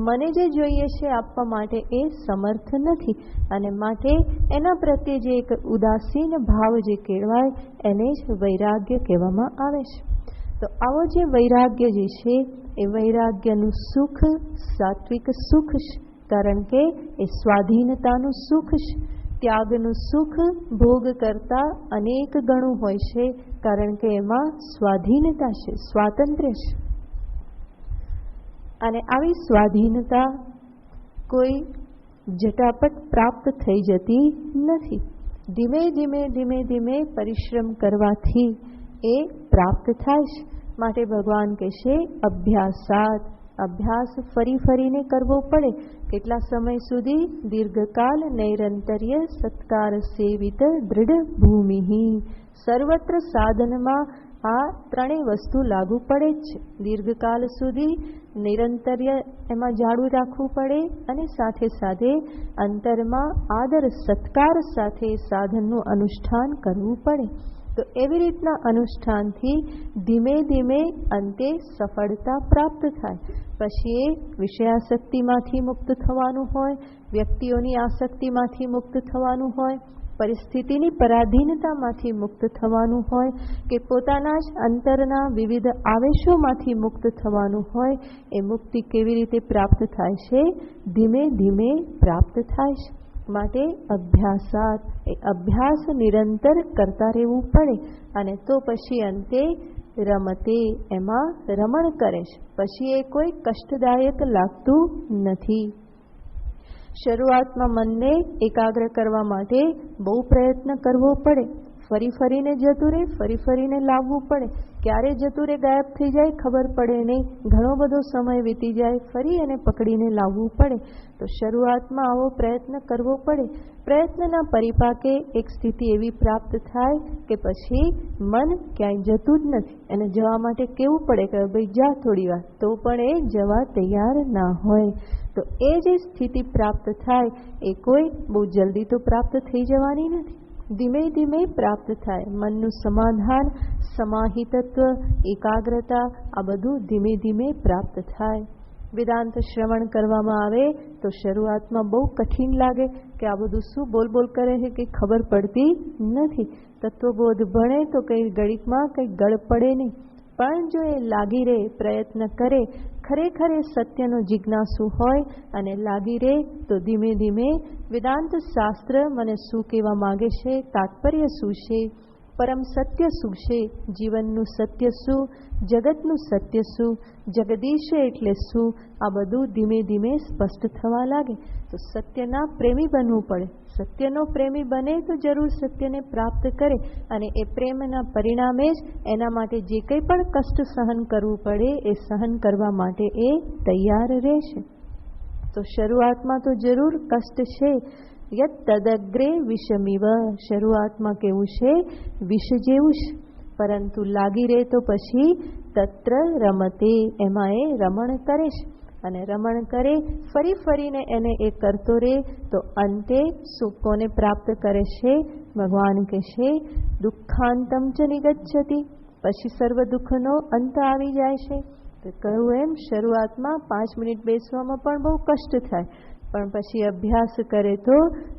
S2: મને જે જોઈએ છે આપવા માટે એ સમર્થ નથી, અને માટે એના પ્રત્યે જે એક ઉદાસીન ભાવ જે કહેવાય એને જ વૈરાગ્ય કહેવામાં આવે છે. તો આવો જે વૈરાગ્ય જે છે એ વૈરાગ્યનું સુખ સાત્વિક સુખ છે, કારણ કે એ સ્વાધીનતાનું સુખ છે. ત્યાગનું સુખ ભોગ કરતા અનેક ગણું હોય છે, કારણ કે એમાં સ્વાધીનતા છે, સ્વાતંત્ર્ય છે. અને આવી સ્વાધીનતા કોઈ ઝટાપટ પ્રાપ્ત થઈ જતી નથી. ધીમે ધીમે ધીમે ધીમે પરિશ્રમ કરવાથી એ પ્રાપ્ત થાય છે. માટે ભગવાન કહેશે અભ્યાસાત, અભ્યાસ ફરી ફરીને કરવો પડે. કેટલા સમય સુધી? દીર્ઘકાલ નૈરંતર્ય સત્કાર સેવિત દૃઢ ભૂમિ. સર્વત્ર સાધનમાં આ ત્રણેય વસ્તુ લાગુ પડે જ છે. દીર્ઘકાલ સુધી નિરંતર્ય એમાં જાળવી રાખવું પડે, અને સાથે સાથે અંતરમાં આદર સત્કાર સાથે સાધનનું અનુષ્ઠાન કરવું પડે. તો એવી રીતના અનુષ્ઠાનથી ધીમે ધીમે અંતે સફળતા પ્રાપ્ત થાય. પછી એ વિષયાસક્તિમાંથી મુક્ત થવાનું હોય, વ્યક્તિઓની આસક્તિમાંથી મુક્ત થવાનું હોય, પરિસ્થિતિની પરાધીનતામાંથી મુક્ત થવાનું હોય, કે પોતાના જ અંતરના વિવિધ આવેશોમાંથી મુક્ત થવાનું હોય. એ મુક્તિ કેવી રીતે પ્રાપ્ત થાય છે? ધીમે ધીમે પ્રાપ્ત થાય છે. માટે અભ્યાસાત, એ અભ્યાસ નિરંતર કરતા રહેવું પડે, અને તો પછી અંતે રમતે, એમાં રમણ કરે છે. પછી એ કોઈ કષ્ટદાયક લાગતું નથી. શરૂઆતમાં મનને એકાગ્ર કરવા માટે બહુ પ્રયત્ન કરવો પડે. ફરી ફરીને જતું રહે, ફરી ફરીને લાવવું પડે. ક્યારે જતું રહે, ગાયબ થઈ જાય ખબર પડે નહીં. ઘણો બધો સમય વીતી જાય, ફરી એને પકડીને લાવવું પડે. તો શરૂઆતમાં આવો પ્રયત્ન કરવો પડે. પ્રયત્નના પરિપાકે એક સ્થિતિ એવી પ્રાપ્ત થાય કે પછી મન ક્યાંય જતું જ નથી. એને જવા માટે કહેવું પડે કે ભાઈ જા થોડી વાર, તો પણ એ જવા તૈયાર ના હોય. તો એ જે સ્થિતિ પ્રાપ્ત થાય એ કોઈ બહુ જલ્દી તો પ્રાપ્ત થઈ જવાની નથી. ધીમે ધીમે પ્રાપ્ત થાય. મનનું સમાધાન, સમાહિતત્વ, એકાગ્રતા, આ બધું ધીમે ધીમે પ્રાપ્ત થાય. વેદાંત શ્રવણ કરવામાં આવે તો શરૂઆતમાં બહુ કઠિન લાગે કે આ બધું શું બોલ બોલ કરે છે કે ખબર પડતી નથી. તત્વબોધ ભણે તો કંઈ ગણિતમાં કંઈ ગળ પડે નહીં. પણ જો એ લાગી રહે, પ્રયત્ન કરે, ખરેખર એ સત્યનો જિજ્ઞાસુ હોય અને લાગી રહે, તો ધીમે ધીમે વેદાંત શાસ્ત્ર મને શું કહેવા માગે છે, તાત્પર્ય શું છે, પરમ સત્ય શું છે, જીવનનું સત્ય શું, જગતનું સત્ય શું, જગદીશ એટલે શું, આ બધું ધીમે ધીમે સ્પષ્ટ થવા લાગે. તો સત્યના પ્રેમી બનવું પડે. સત્યનો પ્રેમી બને તો જરૂર સત્યને પ્રાપ્ત કરે, અને એ પ્રેમના પરિણામે જ એના માટે જે કંઈ પણ કષ્ટ સહન કરવું પડે એ સહન કરવા માટે એ તૈયાર રહેશે. તો શરૂઆતમાં તો જરૂર કષ્ટ છે. યત તદગ્રે વિષમિવ, શરૂઆતમાં કેવું છે, વિષ જેવું છે, પરંતુ લાગી રહે તો પછી તત્ર રમતે, એમાં એ રમણ કરે છે. અને રમણ કરે ફરી ફરીને એને એ કરતો રહે તો અંતે સુખોને પ્રાપ્ત કરે છે. ભગવાન કહેશે દુઃખાંતમ ચ નિગચ્છતિ, પછી સર્વ દુઃખનો અંત આવી જાય છે. તો કહ્યું એમ શરૂઆતમાં 5 મિનિટ બેસવામાં પણ બહુ કષ્ટ થાય, પણ પછી અભ્યાસ કરે તો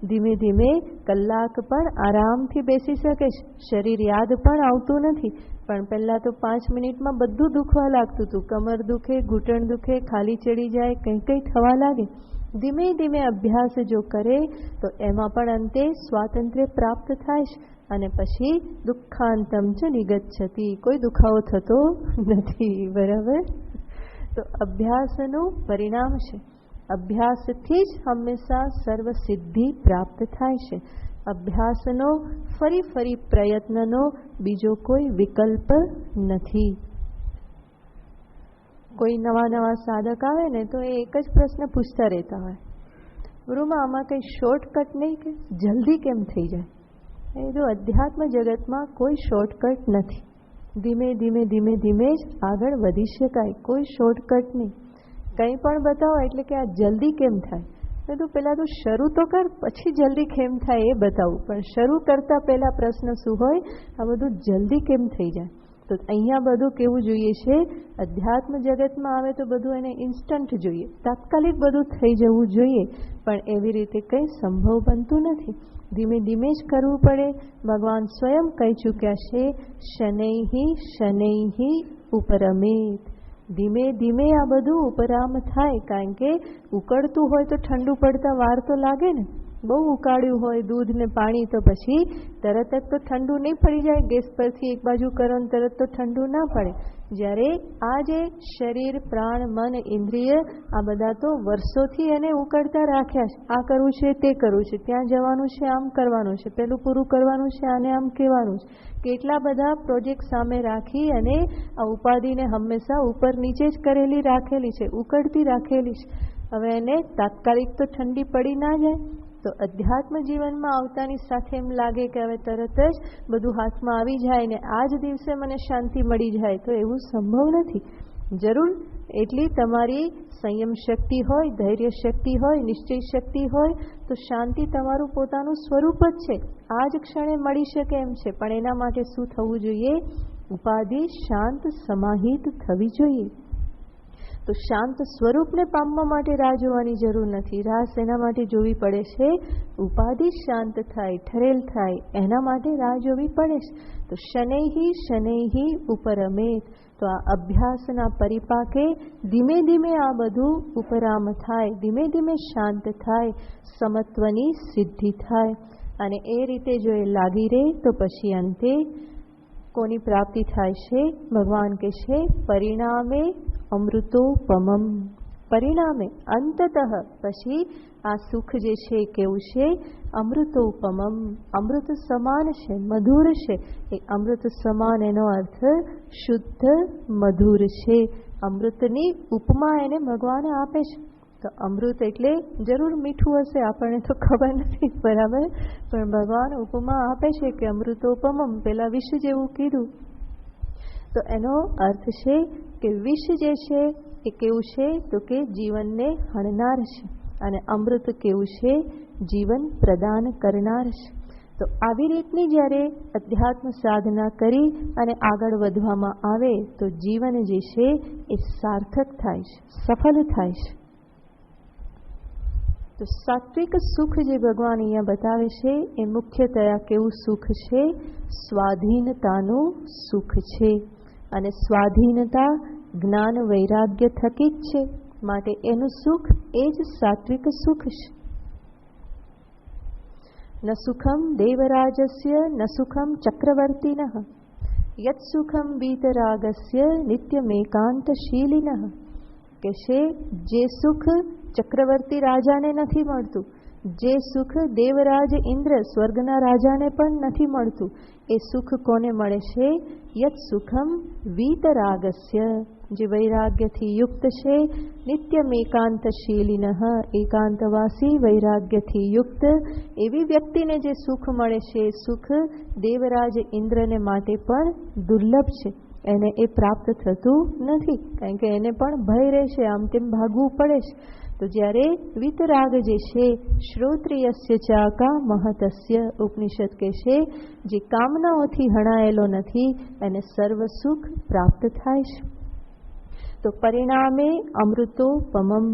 S2: ધીમે ધીમે કલાક પણ આરામથી બેસી શકે છે. શરીર યાદ પણ આવતું નથી, પણ પહેલાં તો 5 મિનિટમાં બધું દુખવા લાગતું હતું. કમર દુખે, ઘૂંટણ દુખે, ખાલી ચડી જાય, કંઈ થવા લાગે. ધીમે ધીમે અભ્યાસ જો કરે તો એમાં પણ અંતે સ્વાતંત્ર્ય પ્રાપ્ત થાય છે. અને પછી દુઃખાંતમ ચ નિગચ્છતિ, કોઈ દુખાવો થતો નથી. બરાબર? તો અભ્યાસનું પરિણામ છે. અભ્યાસથી જ હંમેશા સર્વ સિદ્ધિ પ્રાપ્ત થાય છે. અભ્યાસનો ફરી પ્રયત્નનો બીજો કોઈ વિકલ્પ નથી. કોઈ નવા સાધક આવે ને તો એ એક જ પ્રશ્ન પૂછતા રહેતા હોય, ગુરુમાં આમાં કંઈ શોર્ટકટ નહીં, કે જલ્દી કેમ થઈ જાય? એ જો અધ્યાત્મ જગતમાં કોઈ શોર્ટકટ નથી. ધીમે ધીમે જ આગળ વધી શકાય, કોઈ શોર્ટકટ નહીં. કંઈ પણ બતાવો એટલે કે આ જલ્દી કેમ થાય? તો પહેલાં તું શરૂ તો કર, પછી જલ્દી કેમ થાય એ બતાવું. પણ શરૂ કરતાં પહેલાં પ્રશ્ન શું હોય, આ બધું જલ્દી કેમ થઈ જાય? તો અહીંયા બધું કેવું જોઈએ છે, અધ્યાત્મ જગતમાં આવે તો બધું એને ઇન્સ્ટન્ટ જોઈએ, તાત્કાલિક બધું થઈ જવું જોઈએ. પણ એવી રીતે કંઈ સંભવ બનતું નથી. ધીમે જ કરવું પડે. ભગવાન સ્વયં કહી ચૂક્યા છે, શનૈહિ ઉપરમેત. ધીમે આ બધું ઉપરામ થાય. કારણ કે ઉકળતું હોય તો ઠંડુ પડતા વાર તો લાગે ને. બહુ ઉકાળ્યું હોય દૂધ ને પાણી તો પછી તરત જ તો ઠંડુ નહીં પડી જાય. ગેસ પરથી એક બાજુ કરો ને તરત તો ઠંડુ ના પડે. જ્યારે આ જે શરીર, પ્રાણ, મન, ઇન્દ્રિય આ બધા તો વર્ષોથી એને ઉકળતા રાખ્યા છે. આ કરવું છે, તે કરવું છે, ત્યાં જવાનું છે, આમ કરવાનું છે, પેલું પૂરું કરવાનું છે, આને આમ કહેવાનું છે. કેટલા બધા પ્રોજેક્ટ સામે રાખી અને આ ઉપાધિને હંમેશા ઉપર નીચે જ કરેલી રાખેલી છે, ઉકળતી રાખેલી છે. હવે એને તાત્કાલિક તો ઠંડી પડી ના જાય. તો અધ્યાત્મ જીવનમાં આવતાની સાથે એમ લાગે કે હવે તરત જ બધું હાથમાં આવી જાય ને આ જ દિવસે મને શાંતિ મળી જાય, તો એવું સંભવ નથી. જરૂર એટલી તમારી સંયમ શક્તિ હોય, ધૈર્ય શક્તિ હોય, નિશ્ચય શક્તિ હોય તો શાંતિ તમારું પોતાનું સ્વરૂપ જ છે, આ જ ક્ષણે મળી શકે એમ છે. પણ એના માટે શું થવું જોઈએ? ઉપાધિ શાંત સમાહિત થવી જોઈએ. તો શાંત સ્વરૂપને પામવા માટે રાહ જોવાની જરૂર નથી. રાહ એના માટે જોવી પડે છે, ઉપાધિ શાંત થાય, ઠરેલ થાય, એના માટે રાહ જોવી પડે છે. તો શનૈહિ ઉપરમેત. તો આ અભ્યાસના પરિપાકે ધીમે આ બધું ઉપરામ થાય, ધીમે શાંત થાય, સમત્વની સિદ્ધિ થાય. અને એ રીતે જો એ લાગી રહે તો પછી અંતે કોની પ્રાપ્તિ થાય છે? ભગવાન કહે છે પરિણામે અમૃતોપમમ. પરિણામે અંતતઃ પછી આ સુખ જે છે કેવું છે? અમૃતોપમમ. અમૃત સમાન છે, મધુર છે. એ અમૃત સમાન એનો અર્થ શુદ્ધ મધુર છે. અમૃતની ઉપમા એને ભગવાન આપે છે. તો અમૃત એટલે જરૂર મીઠું હશે, આપણને તો ખબર નથી, બરાબર? પણ ભગવાન ઉપમા આપે છે કે અમૃતોપમમ, પેલા વિષ જેવું કીધું. તો એનો અર્થ છે કે વિષ જે છે એ કેવું છે? તો કે જીવનને હણનાર છે. અને અમૃત કેવું છે? જીવન પ્રદાન કરનાર છે. તો આવી રીતની જ્યારે અધ્યાત્મ સાધના કરી અને આગળ વધવામાં આવે તો જીવન જે છે એ સાર્થક થાય છે, સફળ થાય છે. તો સાત્વિક સુખ જે ભગવાન અહીંયા બતાવે છે એ મુખ્યતયા કેવું સુખ છે? સ્વાધીનતાનું સુખ છે. અને સ્વાધીનતા જ્ઞાન વૈરાગ્ય થકી જ છે, માટે એનું સુખ એ જ સાત્વિક સુખ છે. ન સુખમ દેવરાજસ્ય ન સુખમ ચક્રવર્તિનઃ યત સુખમ વીતરાગસ્ય નિત્યમેકાંતશીલિનઃ. કે છે જે સુખ ચક્રવર્તી રાજાને નથી મળતું, જે સુખ દેવરાજ ઇન્દ્ર સ્વર્ગના રાજાને પણ નથી મળતું, એ સુખ કોને મળે છે? યત સુખમ વીતરાગસ્ય, જે વૈરાગ્યથી યુક્ત છે, નિત્યમેકાંતશીલિનઃ, એકાંતવાસી વૈરાગ્યથી યુક્ત એવી વ્યક્તિને જે સુખ મળે છે, સુખ દેવરાજ ઇન્દ્રને માટે પણ દુર્લભ છે. એને એ પ્રાપ્ત થતું નથી, કારણ કે એને પણ ભય રહેશે, આમ તેમ ભાગવું પડે છે. તો જ્યારે વિતરાગ જે છે, શ્રોત્રિયસ્ય ચાકા મહતસ્ય, ઉપનિષદ કહે છે જે કામનાઓથી હણાયેલો નથી એને સર્વ સુખ પ્રાપ્ત થાય છે. તો પરિણામે અમૃતોપમમ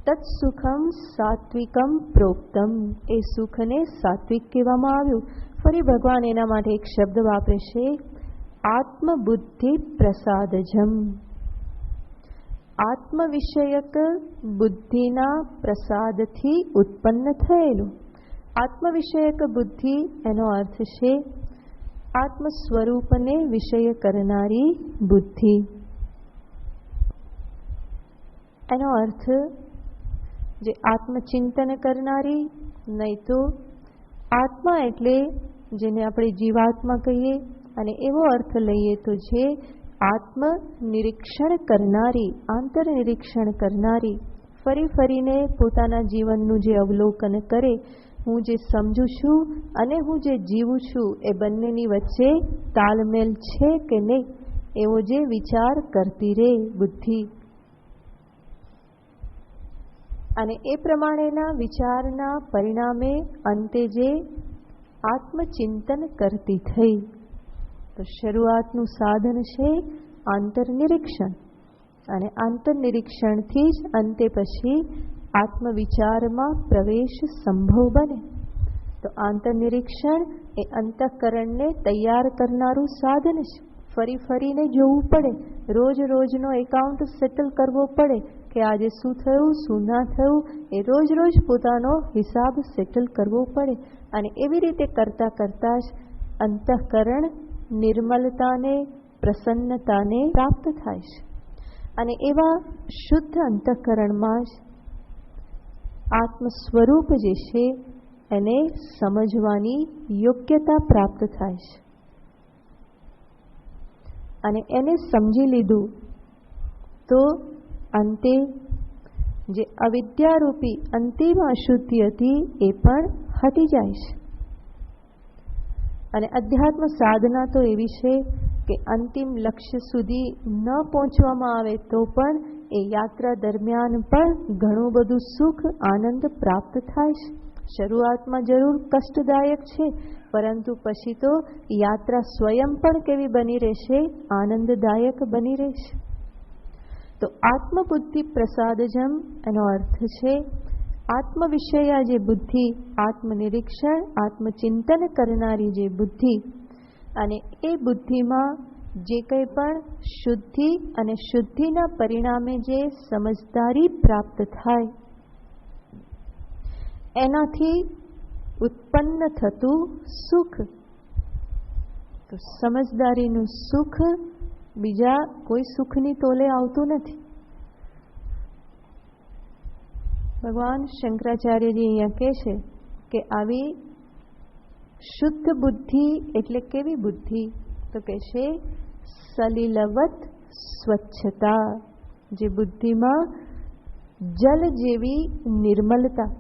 S2: તત્સુખમ સાત્વિકમ પ્રોક્તમ, એ સુખને સાત્વિક કહેવામાં આવ્યું. ફરી ભગવાન એના માટે એક શબ્દ વાપરે છે, આત્મબુદ્ધિ પ્રસાદજમ. આત્મવિષયક બુદ્ધિના પ્રસાદથી ઉત્પન્ન થયેલું. આત્મવિષયક બુદ્ધિ એનો અર્થ છે આત્મ સ્વરૂપને વિષય કરનારી બુદ્ધિ. એનો અર્થ જે આત્મચિંતન કરનારી, નહીં તો આત્મા એટલે જેને આપણે જીવાત્મા કહીએ, અને એવો અર્થ લઈએ તો જે આત્મ નિરીક્ષણ કરનારી, આંતર નિરીક્ષણ કરનારી, ફરી ફરીને પોતાના જીવનનું જે અવલોકન કરે, હું જે સમજું છું અને હું જે જીવું છું એ બંનેની વચ્ચે તાલમેલ છે કે નહીં, એવો જે વિચાર કરતી રહે બુદ્ધિ. અને એ પ્રમાણેના વિચારના પરિણામે અંતે જે આત્મચિંતન કરતી થઈ. તો શરૂઆતનું સાધન છે આંતરનિરીક્ષણ, અને આંતરનિરીક્ષણથી જ અંતે પછી આત્મવિચારમાં પ્રવેશ સંભવ બને. તો આંતરનિરીક્ષણ એ અંતઃકરણને તૈયાર કરનારું સાધન છે. ફરી ફરીને જોવું પડે, રોજ રોજનો એકાઉન્ટ સેટલ કરવો પડે કે આજે શું થયું, શું ના થયું, એ રોજ રોજ પોતાનો હિસાબ સેટલ કરવો પડે. અને એવી રીતે કરતાં કરતાં જ અંતઃકરણ નિર્મલતાને, પ્રસન્નતાને પ્રાપ્ત થાય છે. અને એવા શુદ્ધ અંતઃકરણમાં જ આત્મ સ્વરૂપ જે છે એને સમજવાની યોગ્યતા પ્રાપ્ત થાય છે. અને એને સમજી લીધું તો અંતે જે અવિદ્યારૂપી અંતિમ અશુદ્ધિ હતી એ પણ હટી જાય છે. અને અધ્યાત્મ સાધના તો એવી છે કે અંતિમ લક્ષ્ય સુધી ન પહોંચવામાં આવે તો પણ એ યાત્રા દરમિયાન પણ ઘણું બધું સુખ, આનંદ પ્રાપ્ત થાય છે. શરૂઆતમાં જરૂર કષ્ટદાયક છે, પરંતુ પછી તો યાત્રા સ્વયં પણ કેવી બની રહેશે? આનંદદાયક બની રહેશે. તો આત્મબુદ્ધિ પ્રસાદજમ એનો અર્થ છે આત્મવિષયા જે બુદ્ધિ, આત્મનિરીક્ષણ, આત્મચિંતન કરનારી જે બુદ્ધિ, અને એ બુદ્ધિમાં જે કંઈ પણ શુદ્ધિ અને શુદ્ધિના પરિણામે જે સમજદારી પ્રાપ્ત થાય, એનાથી ઉત્પન્ન થતું સુખ. તો સમજદારીનું સુખ બીજા કોઈ સુખની તોલે આવતું નથી. ભગવાન શંકરાચાર્યજી અહીંયા કહે છે કે આવી શુદ્ધ બુદ્ધિ એટલે કેવી બુદ્ધિ? તો કહે છે સલિલવત સ્વચ્છતા, જે બુદ્ધિમાં જલ જેવી નિર્મલતા.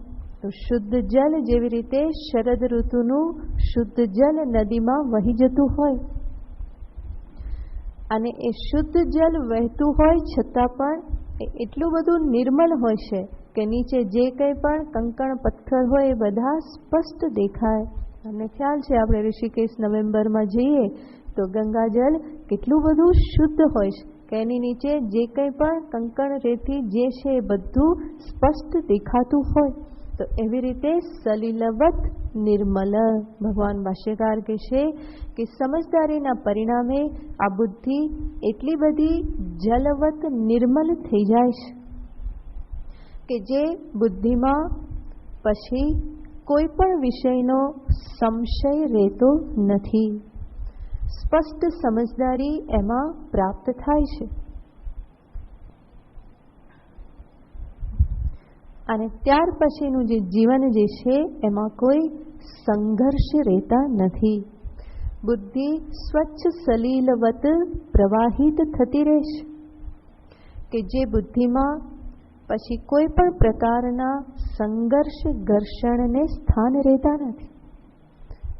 S2: તો શુદ્ધ જલ જેવી રીતે શરદ ઋતુનું શુદ્ધ જલ નદીમાં વહી જતું હોય, અને એ શુદ્ધ જલ વહેતું હોય છતાં પણ એ એટલું બધું નિર્મળ હોય છે કે નીચે જે કંઈ પણ કંકણ પથ્થર હોય એ બધા સ્પષ્ટ દેખાય. અને ખ્યાલ છે આપણે ઋષિકેશ નવેમ્બરમાં જઈએ તો ગંગાજલ કેટલું બધું શુદ્ધ હોય છે કે એની નીચે જે કંઈ પણ કંકણ રેતી જે છે એ બધું સ્પષ્ટ દેખાતું હોય. તો એવી રીતે સલિલવત નિર્મલ, ભગવાન ભાષ્યકાર કહે છે કે સમજદારીના પરિણામે આ બુદ્ધિ એટલી બધી જલવત નિર્મલ થઈ જાય છે કે જે બુદ્ધિમાં પછી કોઈ પણ વિષયનો સંશય રહેતો નથી. સ્પષ્ટ સમજદારી એમાં પ્રાપ્ત થાય છે. અને ત્યાર પછીનું જે જીવન જે છે એમાં કોઈ સંઘર્ષ રહેતા નથી. બુદ્ધિ સ્વચ્છ સલીલવત પ્રવાહિત થતી રહેશે કે જે બુદ્ધિમાં પછી કોઈ પણ પ્રકારના સંઘર્ષ ઘર્ષણને સ્થાન રહેતા નથી.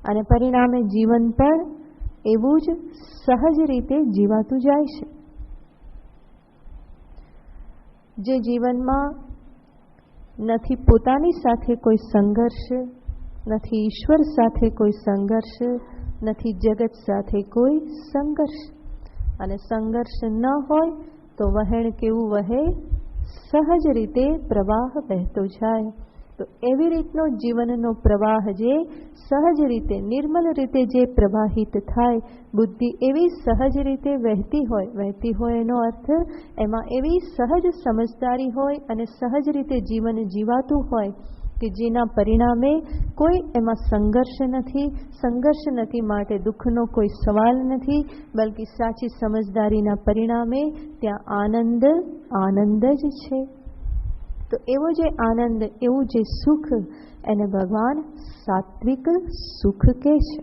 S2: અને પરિણામે જીવન પણ એવું જ સહજ રીતે જીવાતું જાય છે. જે જીવનમાં નથી પોતાની સાથે કોઈ સંઘર્ષ, નથી ઈશ્વર સાથે કોઈ સંઘર્ષ, નથી જગત સાથે કોઈ સંઘર્ષ, અને સંઘર્ષ ન હોય તો વહેણ કેવું વહે, સહજ રીતે પ્રવાહ વહેતો જાય. તો એવી રીતનો જીવનનો પ્રવાહ જે સહજ રીતે નિર્મલ રીતે જે પ્રવાહિત થાય, બુદ્ધિ એવી સહજ રીતે વહેતી હોય એનો અર્થ એમાં એવી સહજ સમજદારી હોય અને સહજ રીતે જીવન જીવાતું હોય કે જેના પરિણામે કોઈ એમાં સંઘર્ષ નથી માટે દુઃખનો કોઈ સવાલ નથી, બલ્કિ સાચી સમજદારીના પરિણામે ત્યાં આનંદ જ છે. તો એવો જે આનંદ, એવું જે સુખ, એને ભગવાન સાત્વિક સુખ કહે છે.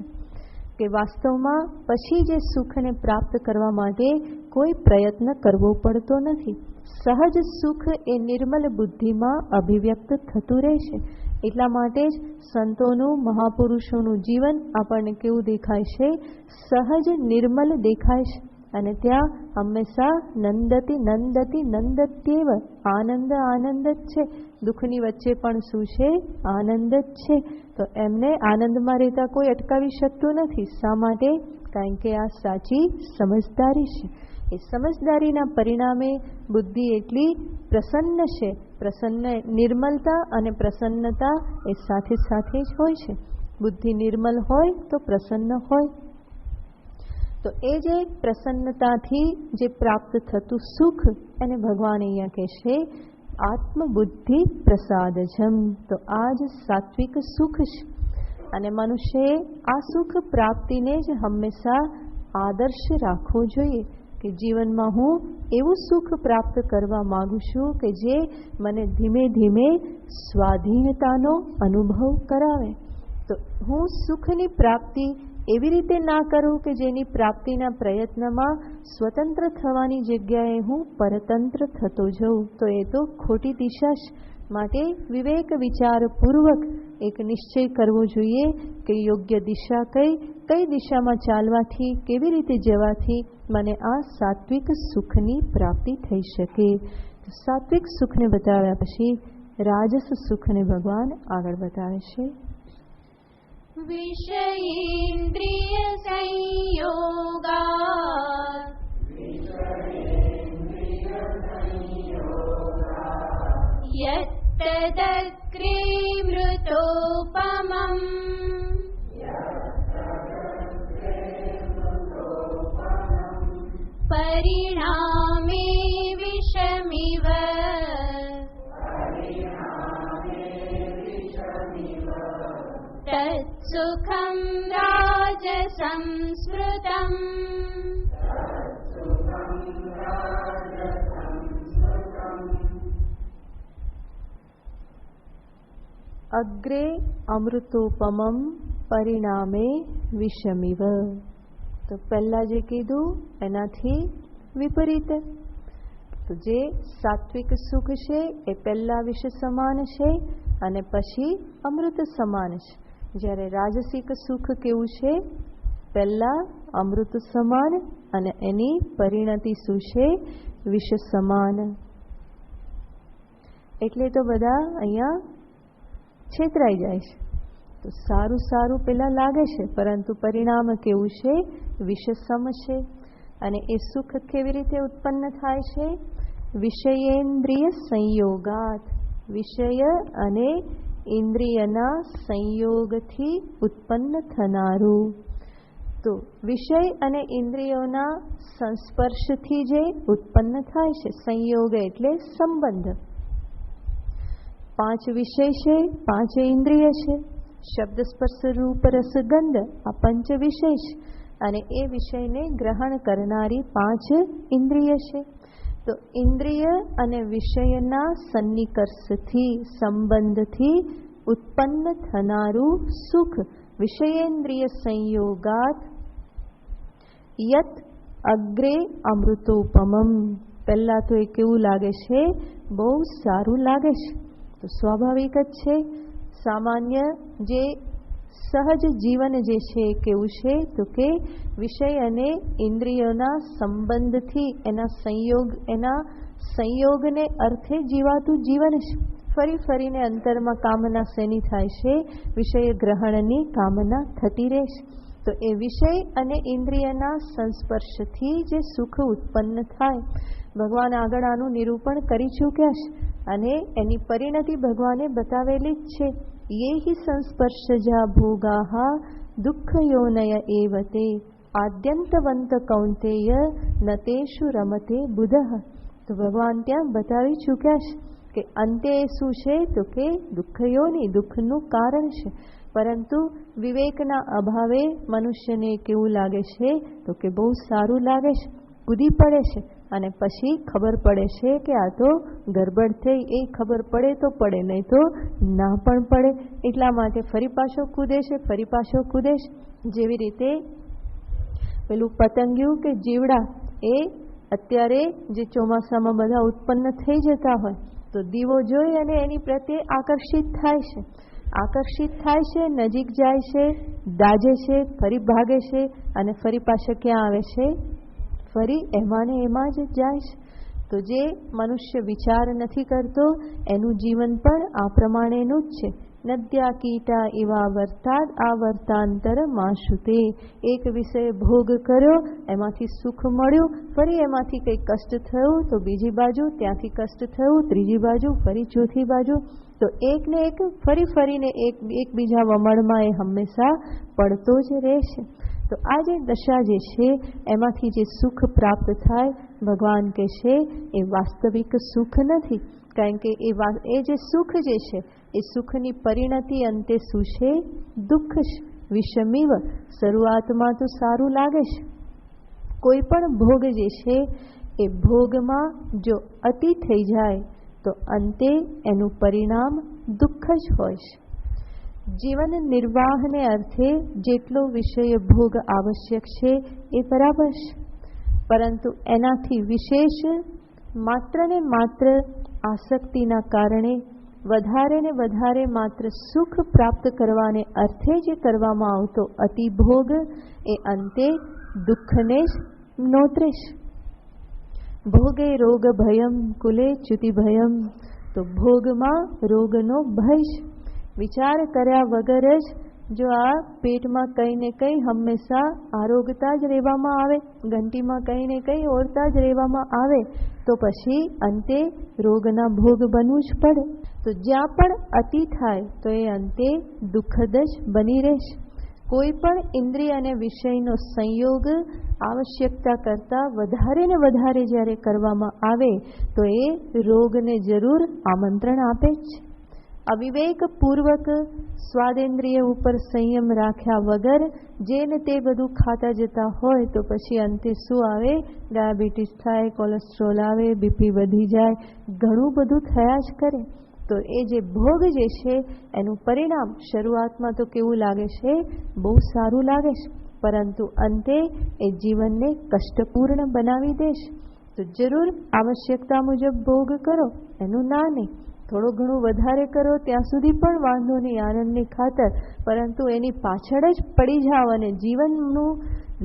S2: કે વાસ્તવમાં પછી જે સુખને પ્રાપ્ત કરવા માટે કોઈ પ્રયત્ન કરવો પડતો નથી. સહજ સુખ એ નિર્મલ બુદ્ધિમાં અભિવ્યક્ત થતું રહેશે. એટલા માટે જ સંતોનું, મહાપુરુષોનું જીવન આપણને કેવું દેખાય છે? સહજ નિર્મલ દેખાય છે. અને ત્યાં હંમેશા નંદત્યેવ, આનંદ જ છે. દુઃખની વચ્ચે પણ શું છે? આનંદ જ છે. તો એમને આનંદમાં રહેતા કોઈ અટકાવી શકતું નથી. શા માટે? કારણ કે આ સાચી સમજદારી છે. એ સમજદારીના પરિણામે બુદ્ધિ એટલી પ્રસન્ન છે. નિર્મલતા અને પ્રસન્નતા એ સાથે સાથે જ હોય છે. બુદ્ધિ નિર્મલ હોય તો પ્રસન્ન હોય. તો એ જે પ્રસન્નતાથી જે પ્રાપ્ત થતું સુખ, એને ભગવાન અહીંયા કહેશે આત્મબુદ્ધિ પ્રસાદજમ. તો આ જ સાત્વિક સુખ છે. અને મનુષ્યએ આ સુખ પ્રાપ્તિને જ હંમેશા આદર્શ રાખવો જોઈએ કે જીવનમાં હું એવું સુખ પ્રાપ્ત કરવા માંગુ છું કે જે મને ધીમે ધીમે સ્વાધીનતાનો અનુભવ કરાવે. તો હું સુખની પ્રાપ્તિ એવી રીતે ના કરું કે જેની પ્રાપ્તિના પ્રયત્નમાં સ્વતંત્ર થવાની જગ્યાએ હું પરતંત્ર થતો જઉં. તો એ તો ખોટી દિશા છે. માટે વિવેક વિચારપૂર્વક એક નિશ્ચય કરવો જોઈએ કે યોગ્ય દિશા કઈ દિશામાં ચાલવાથી, કેવી રીતે જવાથી મને આ સાત્વિક સુખની પ્રાપ્તિ થઈ શકે. સાત્વિક સુખને બતાવ્યા પછી રાજસ સુખને ભગવાન આગળ બતાવે છે.
S1: વિષયેન્દ્રિય સંયોગાત યત્તદગ્રે મૃતોપમં પરિણામે વિષમિવ તત્સુખં રાજસં સ્મૃતં.
S2: અગ્રે અમૃતોપમં પરિણામે વિષમિવ. તો પહેલા જે કીધું એનાથી વિપરીત. તો જે સાત્વિક સુખ છે એ પહેલા વિષ સમાન છે અને પછી અમૃત સમાન છે. જ્યારે રાજસિક સુખ કેવું છે? પહેલા અમૃત સમાન અને એની પરિણતિ શું છે? વિષ સમાન. એટલે તો બધા અહીંયા છેતરાઈ જાય છે. તો સારું પેલા લાગે છે, પરંતુ પરિણામ કેવું છે? વિષસમ છે. અને એ સુખ કેવી રીતે ઉત્પન્ન થાય છે? વિષયેન્દ્રિય સંયોગાત. વિષય અને ઇન્દ્રિયના સંયોગથી ઉત્પન્ન થનારું. તો વિષય અને ઇન્દ્રિયોના સંસ્પર્શથી જે ઉત્પન્ન થાય છે, સંયોગ એટલે સંબંધ. 5 વિષય છે, 5 ઇન્દ્રિય છે. શબ્દ, સ્પર્શ, રૂપ, રસ, ગંધ આ પંચ વિશેષ અને એ વિષયને ગ્રહણ કરનારી 5 ઇન્દ્રિય છે. તો ઇન્દ્રિય અને વિષયના સન્નિકર્ષથી, સંબંધથી ઉત્પન્ન થનારું સુખ વિષયેન્દ્રિય સંયોગાત યત અગ્રે અમૃતોપમમ. પહેલાં તો એ કેવું લાગે છે? બહુ સારું લાગે છે. તો સ્વાભાવિક જ છે. સામાન્ય જે સહજ જીવન જે છે કેવું છે? તો કે વિષય અને ઇન્દ્રિયોના સંબંધથી એના સંયોગને અર્થે જીવાતું જીવન છે. ફરી ફરીને અંતરમાં કામના શેની થાય છે? વિષય ગ્રહણની કામના થતી રહેશે. તો એ વિષય અને ઇન્દ્રિયના સંસ્પર્શથી જે સુખ ઉત્પન્ન થાય, ભગવાન આગળ આનું નિરૂપણ કરી ચૂક્યા છે અને એની પરિણતિ ભગવાને બતાવેલી જ છે. યેહિ સંસ્પર્શજા ભોગાહ દુઃખયોનય એવતે આદ્યંતવંત કૌંતેય નતેષુ રમતે બુધઃ. તો ભગવાન ત્યાં બતાવી ચૂક્યા છે કે અંતે શું છે? તો કે દુઃખયોની, દુઃખનું કારણ છે. પરંતુ વિવેકના અભાવે મનુષ્યને કેવું લાગે છે? તો કે બહુ સારું લાગે છે, કૂદી પડે છે અને પછી ખબર પડે છે કે આ તો ગરબડ થઈ. એ ખબર પડે તો પડે, નહીં તો ના પણ પડે. એટલા માટે ફરી પાછો કૂદે છે, ફરી પાછો કૂદે છે. જેવી રીતે પેલું પતંગિયું કે જીવડા, એ અત્યારે જે ચોમાસામાં બધા ઉત્પન્ન થઈ જતા હોય તો દીવો જોઈ અને એની પ્રત્યે આકર્ષિત થાય છે, નજીક જાય છે, દાજે છે, ફરી ભાગે છે અને ફરી પાછા ક્યાં આવે છે? ફરી એમાં ને એમાં જ જાય છે. તો જે મનુષ્ય વિચાર નથી કરતો એનું જીવન પણ આ પ્રમાણેનું જ છે. નદ્યા કીટા ઇવા વર્તાદ આવર્તાંતર માશુતે. એક વિષય ભોગ કર્યો, એમાંથી સુખ મળ્યું, ફરી એમાંથી કંઈ કષ્ટ થયું તો બીજી બાજુ, ત્યાંથી કષ્ટ થયું ત્રીજી બાજુ, ફરી ચોથી બાજુ. તો એકને એક ફરીને એકબીજા વમળમાં એ હંમેશા પડતો જ રહેશે. તો આ જે દશા જે છે એમાંથી જે સુખ પ્રાપ્ત થાય, ભગવાન કહે છે એ વાસ્તવિક સુખ નથી. કારણ કે એ જે સુખ જે છે એ સુખની પરિણતિ અંતે શું છે? દુઃખ છે. વિષમિવ. શરૂઆતમાં તો સારું લાગે છે. કોઈ પણ ભોગ જે છે એ ભોગમાં જો અતિ થઈ જાય તો અંતે એનું પરિણામ દુઃખ જ હોય છે. જીવન નિર્વાહને અર્થે જેટલો વિષય ભોગ આવશ્યક છે એ બરાબર છે, પરંતુ એનાથી વિશેષ માત્ર ને માત્ર આસક્તિના કારણે વધારે ને વધારે માત્ર સુખ પ્રાપ્ત કરવાને અર્થે જે કરવામાં આવતો અતિભોગ એ અંતે દુઃખને જ નોતરે છે. ભોગે રોગ ભયમ કુલે ચ્યુતિ ભયમ. તો ભોગમાં રોગનો ભય છે. વિચાર કર્યા વગર જ જો આ પેટમાં કંઈ ને કંઈ હંમેશા આરોગતા જ રહેવામાં આવે, ઘંટીમાં કંઈ ને કંઈ ઓરતા જ રહેવામાં આવે તો પછી અંતે રોગના ભોગ બનવું જ પડે. તો જ્યાં પણ અતિ થાય તો એ અંતે દુઃખદ જ બની રહેશે. કોઈ પણ ઇન્દ્રિય અને વિષયનો સંયોગ આવશ્યકતા કરતાં વધારે ને વધારે જ્યારે કરવામાં આવે તો એ રોગને જરૂર આમંત્રણ આપે જ છે. અવિવેકપૂર્વક સ્વાદેન્દ્રિય ઉપર સંયમ રાખ્યા વગર જેને તે બધું ખાતા જતા હોય તો પછી અંતે શું આવે? ડાયાબિટીસ થાય, કોલેસ્ટ્રોલ આવે, બીપી વધી જાય, ઘણું બધું થયા જ કરે. તો એ જે ભોગ જે છે એનું પરિણામ શરૂઆતમાં તો કેવું લાગે છે? બહુ સારું લાગે છે, પરંતુ અંતે એ જીવનને કષ્ટપૂર્ણ બનાવી દેશે. તો જરૂર આવશ્યકતા મુજબ ભોગ કરો, એનું ના નહીં. થોડું ઘણું વધારે કરો ત્યાં સુધી પણ વાંધો નહીં, આનંદની ખાતર, પરંતુ એની પાછળ જ પડી જાઓ અને જીવનનું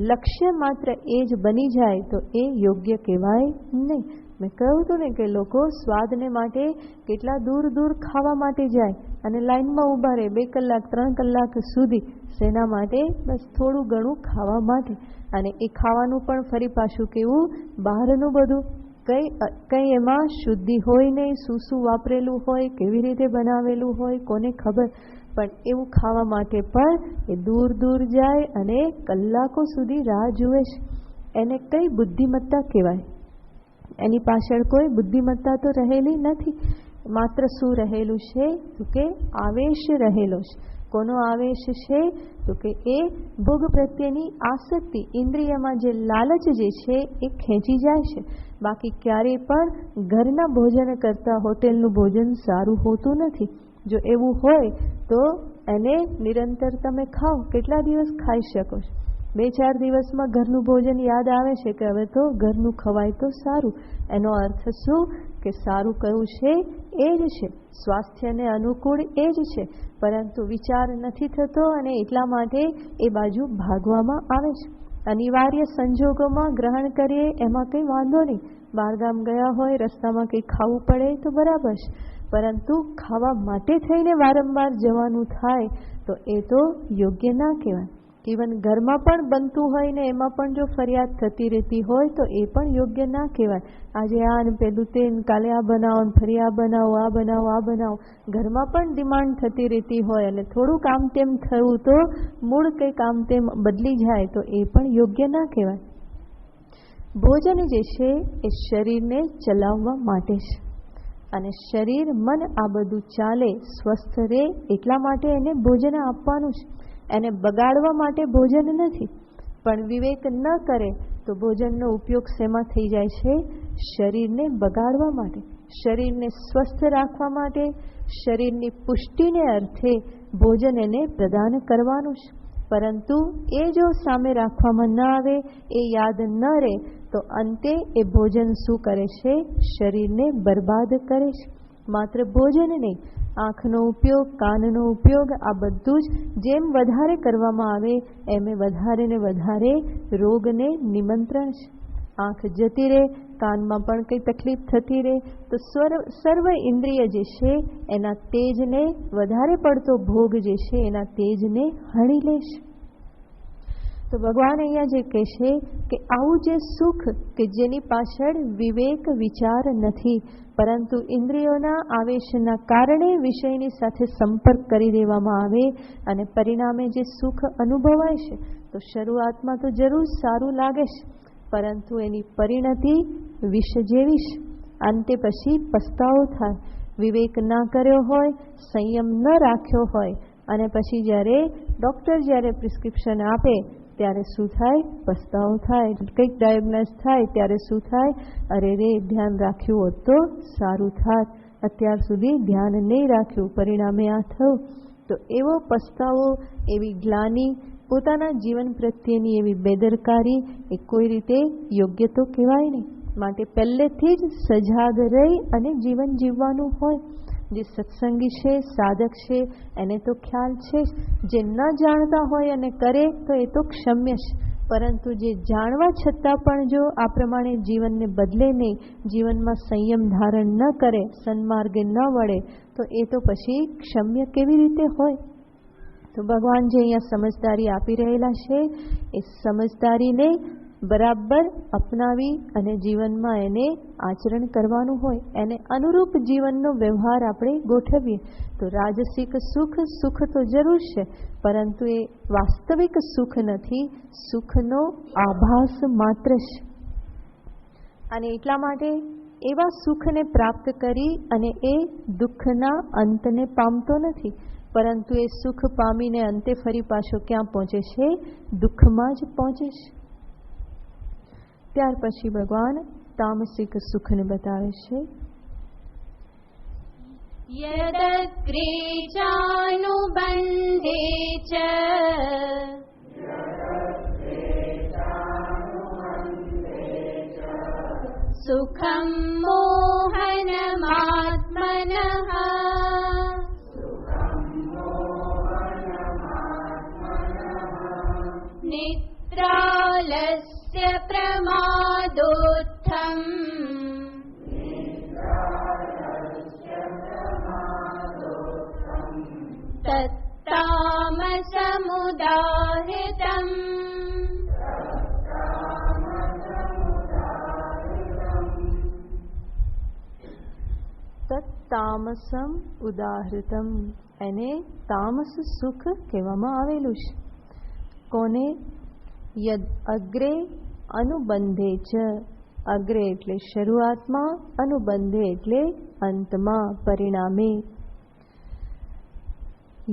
S2: લક્ષ્ય માત્ર એ જ બની જાય તો એ યોગ્ય કહેવાય નહીં. મેં કહ્યું હતું ને કે લોકો સ્વાદને માટે કેટલા દૂર દૂર ખાવા માટે જાય અને લાઈનમાં ઊભા રહે 2 કલાક 3 કલાક સુધી. શેના માટે? બસ થોડું ઘણું ખાવા માટે. અને એ ખાવાનું પણ ફરી પાછું કેવું? બહારનું બધું. કંઈ એમાં શુદ્ધિ હોય નહીં, શું વાપરેલું હોય, કેવી રીતે બનાવેલું હોય, કોને ખબર. પણ એવું ખાવા માટે પણ એ દૂર દૂર જાય અને કલાકો સુધી રાહ જુએ છે. એને કઈ બુદ્ધિમત્તા કહેવાય? એની પાછળ કોઈ બુદ્ધિમત્તા તો રહેલી નથી. માત્ર શું રહેલું છે? તો કે આવેશ રહેલો છે. કોનો આવેશ છે? તો કે એ ભોગ પ્રત્યેની આસક્તિ, ઇન્દ્રિયમાં જે લાલચ જે છે એ ખેંચી જાય છે. બાકી ક્યારેય પણ ઘરના ભોજન કરતાં હોટેલનું ભોજન સારું હોતું નથી. જો એવું હોય તો એને નિરંતર તમે ખાઓ, કેટલા દિવસ ખાઈ શકો છો? 2-4 દિવસમાં ઘરનું ભોજન યાદ આવે છે કે હવે તો ઘરનું ખવાય તો સારું. એનો અર્થ શું? કે સારું કયું છે એ જ છે, સ્વાસ્થ્યને અનુકૂળ એ જ છે, પરંતુ વિચાર નથી થતો અને એટલા માટે એ બાજુ ભાગવામાં આવે છે. અનિવાર્ય સંજોગોમાં ગ્રહણ કરીએ એમાં કંઈ વાંધો નહીં. બહારગામ ગયા હોય, રસ્તામાં કંઈ ખાવું પડે તો બરાબર છે, પરંતુ ખાવા માટે થઈને વારંવાર જવાનું થાય તો એ તો યોગ્ય ના કહેવાય. ઇવન ઘરમાં પણ બનતું હોય ને એમાં પણ જો ફરિયાદ થતી રહેતી હોય તો એ પણ યોગ્ય ના કહેવાય. આજે આ ને પેલું તે, કાલે આ બનાવો, ફરી આ બનાવો, આ બનાવો, આ બનાવો, ઘરમાં પણ ડિમાન્ડ થતી રહેતી હોય અને થોડુંક આમ તેમ થયું તો મૂળ કંઈક આમ તેમ બદલી જાય તો એ પણ યોગ્ય ના કહેવાય. ભોજન જે છે એ શરીરને ચલાવવા માટે છે અને શરીર મન આ બધું ચાલે, સ્વસ્થ રહે એટલા માટે એને ભોજન આપવાનું છે. એને બગાડવા માટે ભોજન નથી. પણ વિવેક ન કરે તો ભોજનનો ઉપયોગ શેમાં થઈ જાય છે? શરીરને બગાડવા માટે, શરીરને સ્વસ્થ રાખવા માટે, શરીરની પુષ્ટિને અર્થે ભોજન એને પ્રદાન કરવાનું છે. પરંતુ એ જો સામે રાખવામાં ન આવે, એ યાદ ન રહે તો અંતે એ ભોજન શું કરે છે? શરીરને બરબાદ કરે છે. માત્ર ભોજન નહીં, આંખનો ઉપયોગ, કાનનો ઉપયોગ, આ બધું જ જેમ વધારે કરવામાં આવે એમ વધારે ને વધારે રોગને નિમંત્રણ છે. આંખ જતી રહે, કાનમાં પણ કંઈ તકલીફ થતી રહે તો સર્વ ઇન્દ્રિય જે છે એના તેજને, વધારે પડતો ભોગ જે છે એના તેજને હણી લે છે. તો ભગવાન અહીંયા જે કહે છે કે આવું જે સુખ કે જેની પાછળ વિવેક વિચાર નથી, પરંતુ ઇન્દ્રિયોના આવેશના કારણે વિષયની સાથે સંપર્ક કરી દેવામાં આવે અને પરિણામે જે સુખ અનુભવાય છે તો શરૂઆતમાં તો જરૂર સારું લાગે છે, પરંતુ એની પરિણતિ વિષ જેવી છે. અંતે પછી પસ્તાવો થાય. વિવેક ના કર્યો હોય, સંયમ ન રાખ્યો હોય અને પછી ડૉક્ટર પ્રિસ્ક્રિપ્શન આપે ત્યારે શું થાય? પસ્તાવો થાય. કંઈક ડાયગ્નોઝ થાય ત્યારે શું થાય? અરે રે, ધ્યાન રાખ્યું હોત તો સારું થાત, અત્યાર સુધી ધ્યાન નહીં રાખ્યું, પરિણામે આ થયું. તો એવો પસ્તાવો, એવી ગ્લાનિ, પોતાના જીવન પ્રત્યેની એવી બેદરકારી એ કોઈ રીતે યોગ્ય તો કહેવાય નહીં. માટે પહેલેથી જ સજાગ રહી અને જીવન જીવવાનું હોય. જે સત્સંગી છે, સાધક છે, એને તો ખ્યાલ છે જ. જે ન જાણતા હોય અને કરે તો એ તો ક્ષમ્ય છે, પરંતુ જે જાણવા છતાં પણ જો આ પ્રમાણે જીવનને બદલે નહીં, જીવનમાં સંયમ ધારણ ન કરે, સન્માર્ગે ન વળે તો એ તો પછી ક્ષમ્ય કેવી રીતે હોય? તો ભગવાન જે અહીંયા સમજદારી આપી રહેલા છે એ સમજદારીને બરાબર અપનાવી અને જીવનમાં એને આચરણ કરવાનું હોય, એને અનુરૂપ જીવનનો વ્યવહાર આપણે ગોઠવીએ તો રાજસિક સુખ તો જરૂર છે, પરંતુ એ વાસ્તવિક સુખ નથી, સુખનો આભાસ માત્ર છે. અને એટલા માટે એવા સુખને પ્રાપ્ત કરી અને એ દુઃખના અંતને પામતો નથી, પરંતુ એ સુખ પામીને અંતે ફરી પાછો ક્યાં પહોંચે છે? દુઃખમાં જ પહોંચે છે. ત્યાર પછી ભગવાન તામસિક સુખને બતાવે છે.
S1: યદગ્રે ચાનુબંધે ચ સુખમ મોહનમાત્મનઃ નિદ્રાલસ્ય પ્રમાદોત્થમ તત્તામસમુદાહૃતમ.
S2: તત્તામસમ ઉદાહૃતમ, એને તામસ સુખ કહેવામાં આવેલું છે. કોને? યદ અગ્રે અનુબંધે ચ, અગ્રે એટલે શરૂઆતમાં, અનુબંધે એટલે અંતમાં, પરિણામે.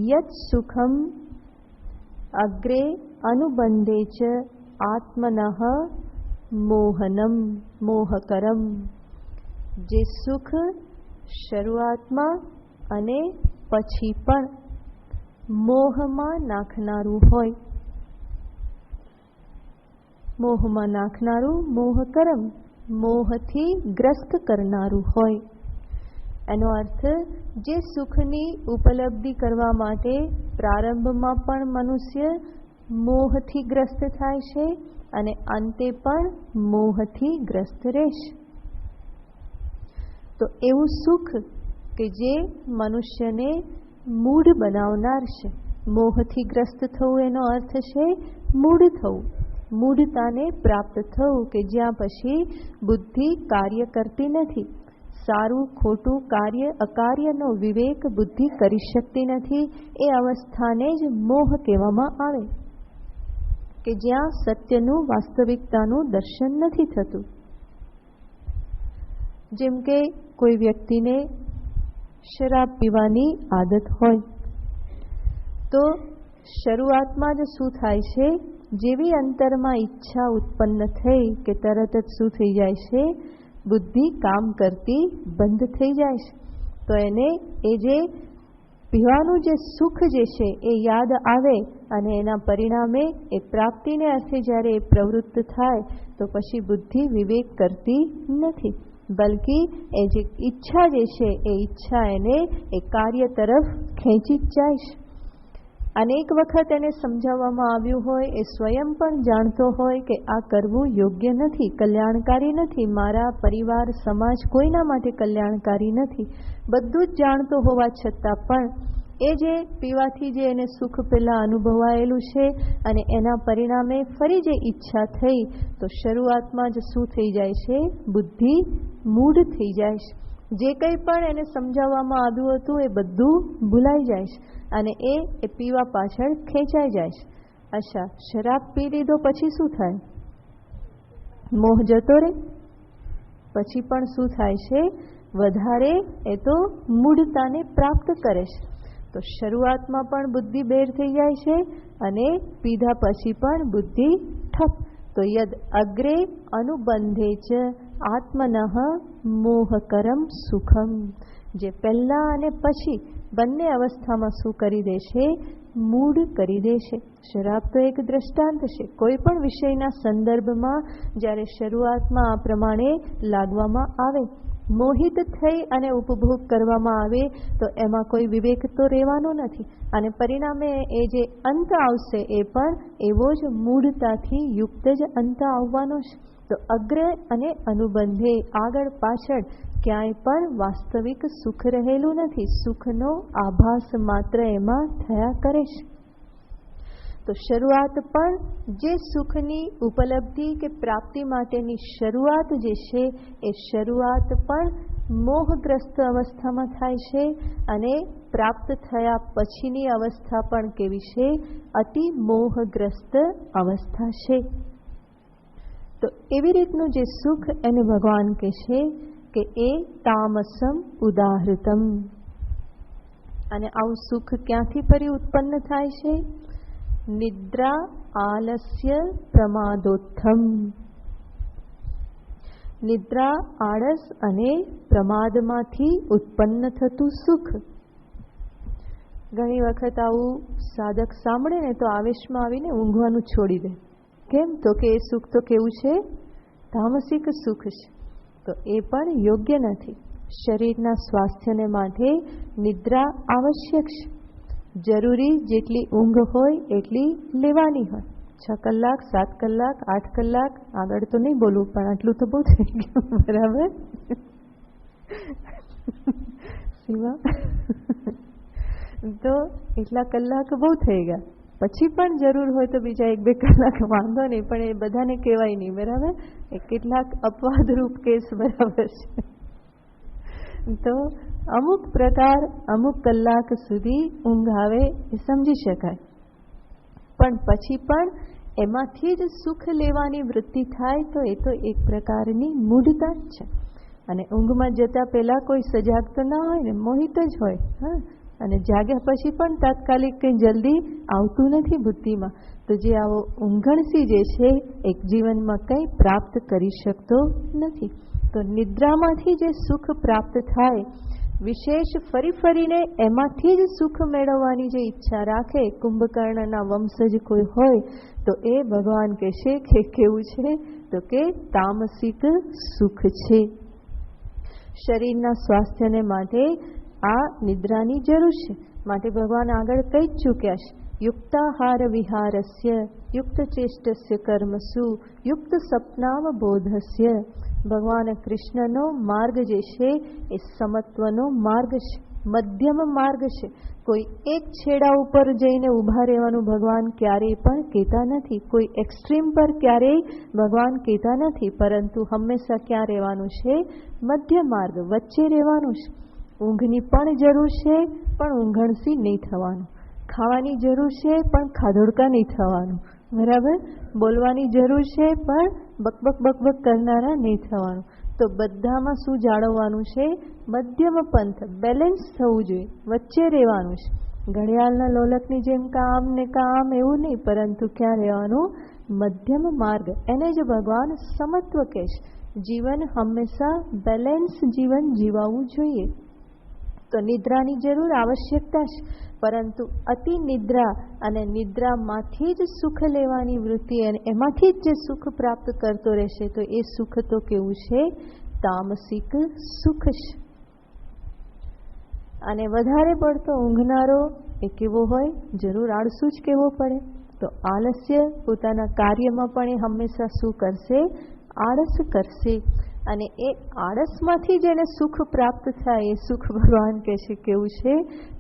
S2: યત સુખમ અગ્રે અનુબંધે ચ આત્મનઃ મોહનમ મોહકરમ. જે સુખ શરૂઆતમાં અને પછી પણ મોહમાં નાખનારું હોય, મોહમાં નાખનારું મોહકરમ, મોહથી ગ્રસ્ત કરનારું હોય. એનો અર્થ જે સુખની ઉપલબ્ધિ કરવા માટે પ્રારંભમાં પણ મનુષ્ય મોહથી ગ્રસ્ત થાય છે અને અંતે પણ મોહથી ગ્રસ્ત રહેશે. તો એવું સુખ કે જે મનુષ્યને મૂઢ બનાવનાર છે. મોહથી ગ્રસ્ત થવું એનો અર્થ છે મૂઢ થવું, મૂઢતાને પ્રાપ્ત થવું, કે જ્યાં પછી બુદ્ધિ કાર્ય કરતી નથી. સારું ખોટું કાર્ય અકાર્યનો વિવેક બુદ્ધિ કરી શકતી નથી. એ અવસ્થાને જ મોહ કહેવામાં આવે, કે જ્યાં સત્યનું વાસ્તવિકતાનું દર્શન નથી થતું. જેમ કે કોઈ વ્યક્તિને શરાબ પીવાની આદત હોય તો શરૂઆતમાં જ શું થાય છે, જેવી અંતરમાં ઈચ્છા ઉત્પન્ન થઈ કે તરત જ શું થઈ જાય છે, બુદ્ધિ કામ કરતી બંધ થઈ જાય છે. તો એને એ જે પીવાનું જે સુખ જે છે એ યાદ આવે અને એના પરિણામે એ પ્રાપ્તિને અર્થે જ્યારે એ પ્રવૃત્ત થાય તો પછી બુદ્ધિ વિવેક કરતી નથી, બલ્કિ એ જે ઈચ્છા જે છે એ ઈચ્છા એને એ કાર્ય તરફ ખેંચી જ જાય છે. અનેક વખત એને સમજાવવામાં આવ્યું હોય, એ સ્વયં પણ જાણતો હોય કે આ કરવું યોગ્ય નથી, કલ્યાણકારી નથી, મારા પરિવાર સમાજ કોઈના માટે કલ્યાણકારી નથી, બધું જ જાણતો હોવા છતાં પણ એ જે પીવાથી જે એને સુખ પહેલાં અનુભવાયેલું છે અને એના પરિણામે ફરી જે ઈચ્છા થઈ તો શરૂઆતમાં જ શું થઈ જાય છે, બુદ્ધિ મૂઢ થઈ જાય છે. જે કંઈ પણ એને સમજાવવામાં આવ્યું હતું એ બધું ભૂલાઈ જાય છે અને એ પીવા પાછળ ખેંચાઈ જાય છે. અચ્છા, શરાબ પી લીધો પછી શું થાય? મોહ જતો રહે. પછી પણ શું થાય છે, વધારે એ તો મૂઢતાને પ્રાપ્ત કરે છે. તો શરૂઆતમાં પણ બુદ્ધિ બેર થઈ જાય છે અને પીધા પછી પણ બુદ્ધિ ઠપ. તો યદ અગ્રે અનુબંધે ચ આત્મનઃ મોહકરમ સુખમ. જે પહેલા અને પછી બંને અવસ્થામાં શું કરી દેશે, મૂઢ કરી દેશે. શરાબ તો એક દ્રષ્ટાંત છે. કોઈ પણ વિષયના સંદર્ભમાં જ્યારે શરૂઆતમાં આ પ્રમાણે લાગવામાં આવે, મોહિત થઈ અને ઉપભોગ કરવામાં આવે તો એમાં કોઈ વિવેક તો રહેવાનો નથી અને પરિણામે એ જે અંત આવશે એ પણ એવો જ મૂઢતાથી યુક્ત જ અંત આવવાનો છે. તો અગ્ર અને અનુબંધે, આગળ પાછળ ક્યાંય પણ વાસ્તવિક સુખ રહેલું નથી. સુખનો આભાસ માત્ર એમાં થયા કરે છે. તો શરૂઆત પણ જે સુખની ઉપલબ્ધિ કે પ્રાપ્તિ માટેની શરૂઆત જે છે એ શરૂઆત પણ મોહગ્રસ્ત અવસ્થામાં થાય છે અને પ્રાપ્ત થયા પછીની અવસ્થા પણ કેવી છે, અતિ મોહગ્રસ્ત અવસ્થા છે. તો એવી રીતનું જે સુખ એને ભગવાન કહે છે કે એ તામસમ ઉદાહૃતમ. અને આવું સુખ ક્યાંથી ફરી ઉત્પન્ન થાય છે, નિદ્રા આલસ્ય પ્રમાદોત્થમ. નિદ્રા, આળસ અને પ્રમાદમાંથી ઉત્પન્ન થતું સુખ. ઘણી વખત આવું સાધક સાંભળે ને તો આવેશમાં આવીને ઊંઘવાનું છોડી દે. કેમ? તો કે એ સુખ તો કેવું છે, તામસિક સુખ છે. તો એ પણ યોગ્ય નથી. શરીરના સ્વાસ્થ્યને માટે નિદ્રા આવશ્યક છે. જરૂરી જેટલી ઊંઘ હોય એટલી લેવાની હોય. 6 કલાક, 7 કલાક, 8 કલાક, આગળ તો નહીં બોલવું પણ આટલું તો બહુ થઈ ગયું, બરાબર? શિવા, તો એટલા કલાક બહુ થઈ ગયા. પછી પણ જરૂર હોય તો બીજા 1-2 કલાક વાંધો નહીં, પણ એ બધાને કહેવાય નહીં, બરાબર? એ કેટલાક અપવાદરૂપ કેસ બરાબર છે. તો અમુક પ્રકાર, અમુક કલાક સુધી ઊંઘ આવે એ સમજી શકાય, પણ પછી પણ એમાંથી જ સુખ લેવાની વૃત્તિ થાય તો એ તો એક પ્રકારની મૂઢતા જ છે. અને ઊંઘમાં જતા પહેલાં કોઈ સજાગ તો ના હોય ને, મોહિત જ હોય. હા, અને જાગ્યા પછી પણ તાત્કાલિક કંઈ જલ્દી આવતું નથી બુદ્ધિમાં. તો જે આવો ઊંઘણસી જે છે એક જીવનમાં કંઈ પ્રાપ્ત કરી શકતો નથી. તો નિદ્રામાંથી જે સુખ પ્રાપ્ત થાય, વિશેષ ફરીને એમાંથી જ સુખ મેળવવાની જે ઈચ્છા રાખે, કુંભકર્ણના વંશજ કોઈ હોય તો એ ભગવાન કહેશે કે કેવું છે, તો કે તામસિક સુખ છે. શરીરના સ્વાસ્થ્યને માટે આ નિદ્રાની જરૂર છે. માટે ભગવાન આગળ કહી જ ચૂક્યા છે, યુક્તાહાર વિહારસ્ય યુક્ત ચેષ્ટસ્ય કર્મસુ યુક્ત સપનાવબોધસ્ય. ભગવાન કૃષ્ણનો માર્ગ જે છે એ સમત્વનો માર્ગ છે, મધ્યમ માર્ગ છે. કોઈ એક છેડા ઉપર જઈને ઊભા રહેવાનું ભગવાન ક્યારેય પણ કહેતા નથી, કોઈ એક્સ્ટ્રીમ પર ક્યારેય ભગવાન કહેતા નથી, પરંતુ હંમેશા ક્યાં રહેવાનું છે? મધ્ય માર્ગ, વચ્ચે રહેવાનું છે. ઊંઘની પણ જરૂર છે, પણ ઊંઘણસી નહીં થવાનું. ખાવાની જરૂર છે, પણ ખાધોડકા નહીં થવાનું. બરાબર? બોલવાની જરૂર છે, પણ બકબક કરનારા નહીં થવાનું. તો બધામાં શું જાળવવાનું છે? મધ્યમ પંથ, બેલેન્સ થવું જોઈએ, વચ્ચે રહેવાનું છે. ઘડિયાળના લોલકની જેમ કામ ને કામ એવું નહીં, પરંતુ ક્યાં રહેવાનું? મધ્યમ માર્ગ. એને જ ભગવાન સમત્વ કહે છે. જીવન હંમેશા બેલેન્સ જીવન જીવવું જોઈએ. તો નિદ્રાની જરૂર આવશ્યકતા છે, પરંતુ અતિ નિદ્રા અને નિદ્રામાંથી જ સુખ લેવાની વૃત્તિ અને એમાંથી જ જે સુખ પ્રાપ્ત કરતો રહેશે, તો એ સુખ તો કેવું છે? તામસિક સુખ છે. અને વધારે પડતો ઊંઘનારો એ કેવો હોય? જરૂર આળસુ જ કહેવો પડે. તો આલસ્ય પોતાના કાર્યમાં પણ એ હંમેશા શું કરશે? આળસ કરશે. અને એ આળસમાંથી જેને સુખ પ્રાપ્ત થાય, એ સુખ ભગવાન કહે છે કેવું છે?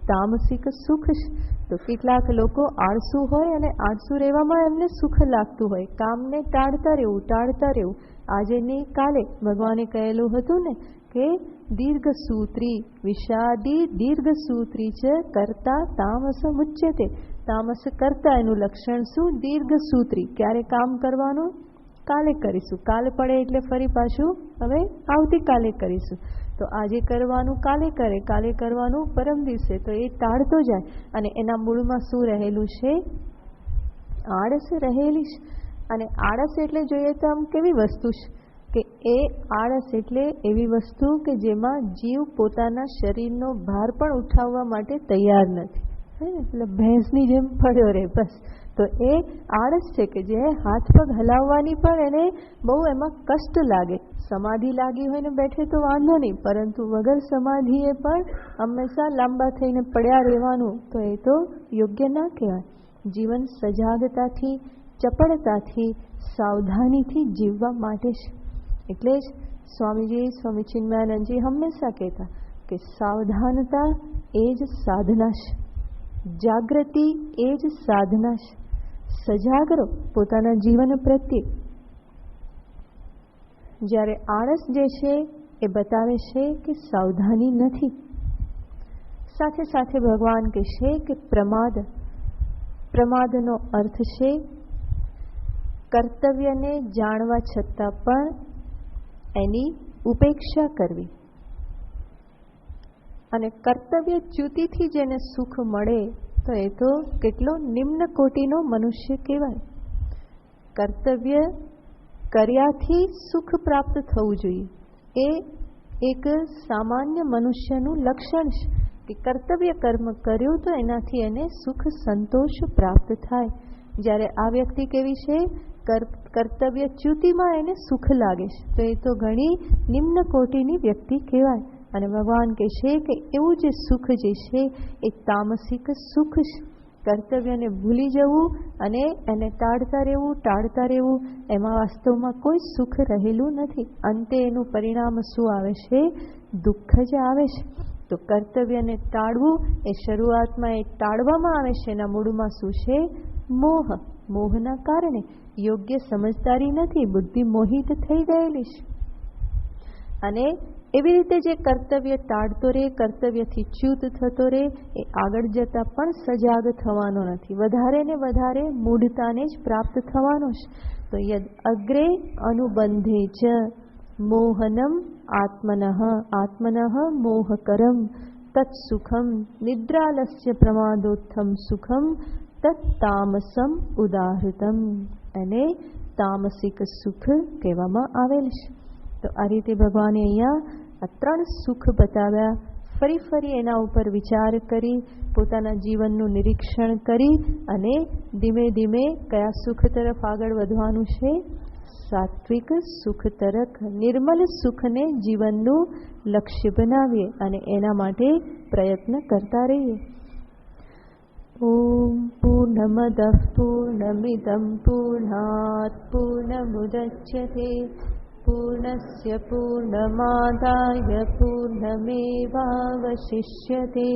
S2: તામસિક સુખ છે. તો કેટલાક લોકો આળસુ હોય અને આળસુ રહેવામાં એમને સુખ લાગતું હોય, કામને ટાળતા રહેવું. આજે નહીં કાલે ભગવાને કહેલું હતું ને કે દીર્ઘ સૂત્રી વિષાદી દીર્ઘ સૂત્રી છે કરતા તામસ મુચ્યતે. તામસ કરતા એનું લક્ષણ શું? દીર્ઘ સૂત્રી. ક્યારે કામ કરવાનું? કાલે કરીશું. કાલ પડે એટલે ફરી પાછું હવે આવતીકાલે કરીશું. તો આજે કરવાનું કાલે કરે, કાલે કરવાનું પરમ દિવસે. તો એ ટાળતો જાય અને એના મૂળમાં શું રહેલું છે? આળસ રહેલી છે. અને આળસ એટલે જોઈએ તો આમ કેવી વસ્તુ છે કે એ આળસ એટલે એવી વસ્તુ કે જેમાં જીવ પોતાના શરીરનો ભાર પણ ઉઠાવવા માટે તૈયાર નથી. એટલે ભેંસની જેમ પડ્યો રહે બસ. તો એ આળસ છે કે જે હાથ પગ હલાવવાની પણ એને બહુ એમાં કષ્ટ લાગે. સમાધિ લાગી હોય ને બેઠે તો વાંધો નહીં, પરંતુ વગર સમાધિએ પણ હંમેશા લાંબા થઈને પડ્યા રહેવાનું, તો એ તો યોગ્ય ના કહેવાય. જીવન સજાગતાથી, ચપળતાથી, સાવધાનીથી જીવવા માટે છે. એટલે જ સ્વામી ચિન્મયાનંદજી હંમેશા કહેતા કે સાવધાનતા એ જ સાધના છે, જાગૃતિ એ જ સાધના છે. સજાગરો પોતાના જીવન પ્રત્યે. જ્યારે આળસ જે છે એ બતાવે છે કે સાવધાની નથી. સાથે સાથે ભગવાન કહેશે કે પ્રમાદનો અર્થ છે કર્તવ્યને જાણવા છતાં પણ એની ઉપેક્ષા કરવી. અને કર્તવ્ય ચ્યુતિથી જેને સુખ મળે, તો એ તો કેટલો નિમ્ન કોટીનો મનુષ્ય કહેવાય. કર્તવ્ય કર્યાથી સુખ પ્રાપ્ત થવું જોઈએ, એ એક સામાન્ય મનુષ્યનું લક્ષણ છે કે કર્તવ્ય કર્મ કર્યું તો એનાથી એને સુખ સંતોષ પ્રાપ્ત થાય. જ્યારે આ વ્યક્તિ કેવી છે? કર્તવ્ય ચ્યુતિમાં એને સુખ લાગે છે, તો એ તો ઘણી નિમ્ન કોટીની વ્યક્તિ કહેવાય. અને ભગવાન કહેશે કે એવું જે સુખ જે છે એ તામસિક સુખ છે. કર્તવ્યને ભૂલી જવું અને એને ટાળતા રહેવું, એમાં વાસ્તવમાં કોઈ સુખ રહેલું નથી. અંતે એનું પરિણામ શું આવે છે? દુઃખ જ આવે છે. તો કર્તવ્યને ટાળવું એ શરૂઆતમાં એ ટાળવામાં આવે છે, એના મૂળમાં શું છે? મોહ. મોહના કારણે યોગ્ય સમજદારી નથી, બુદ્ધિ મોહિત થઈ ગયેલી છે. અને એવી રીતે જે કર્તવ્ય ટાળતો રહે, કર્તવ્યથી ચ્યુત થતો રહે, એ આગળ જતા પણ સજાગ થવાનો નથી, વધારે ને વધારે મૂઢતાને જ પ્રાપ્ત થવાનો છે. તો યદ અગ્રે અનુબંધે ચ મોહનમ આત્મનઃ મોહકરમ तत्सुखम निद्रालस्य प्रमादोत्थम सुखम તત્તામસમ ઉદાહૃતમ અને તામસિક સુખ કહેવામાં આવેલ છે. તો આ રીતે ભગવાને અહીંયા આ 3 સુખ બતાવ્યા. ફરી એના ઉપર વિચાર કરી પોતાના જીવનનું નિરીક્ષણ કરી અને ધીમે ધીમે કયા સુખ તરફ આગળ વધવાનું છે? સાત્વિક સુખ તરફ, નિર્મલ સુખને જીવનનું લક્ષ્ય બનાવીએ અને એના માટે પ્રયત્ન કરતા રહીએ. ઓમ પૂર્ણમદઃ પૂર્ણમિદં પૂર્ણાત પૂર્ણમુદચ્યતે પૂર્ણસ્ય પૂર્ણમાદાય પૂર્ણમેવાવશિષ્યતે.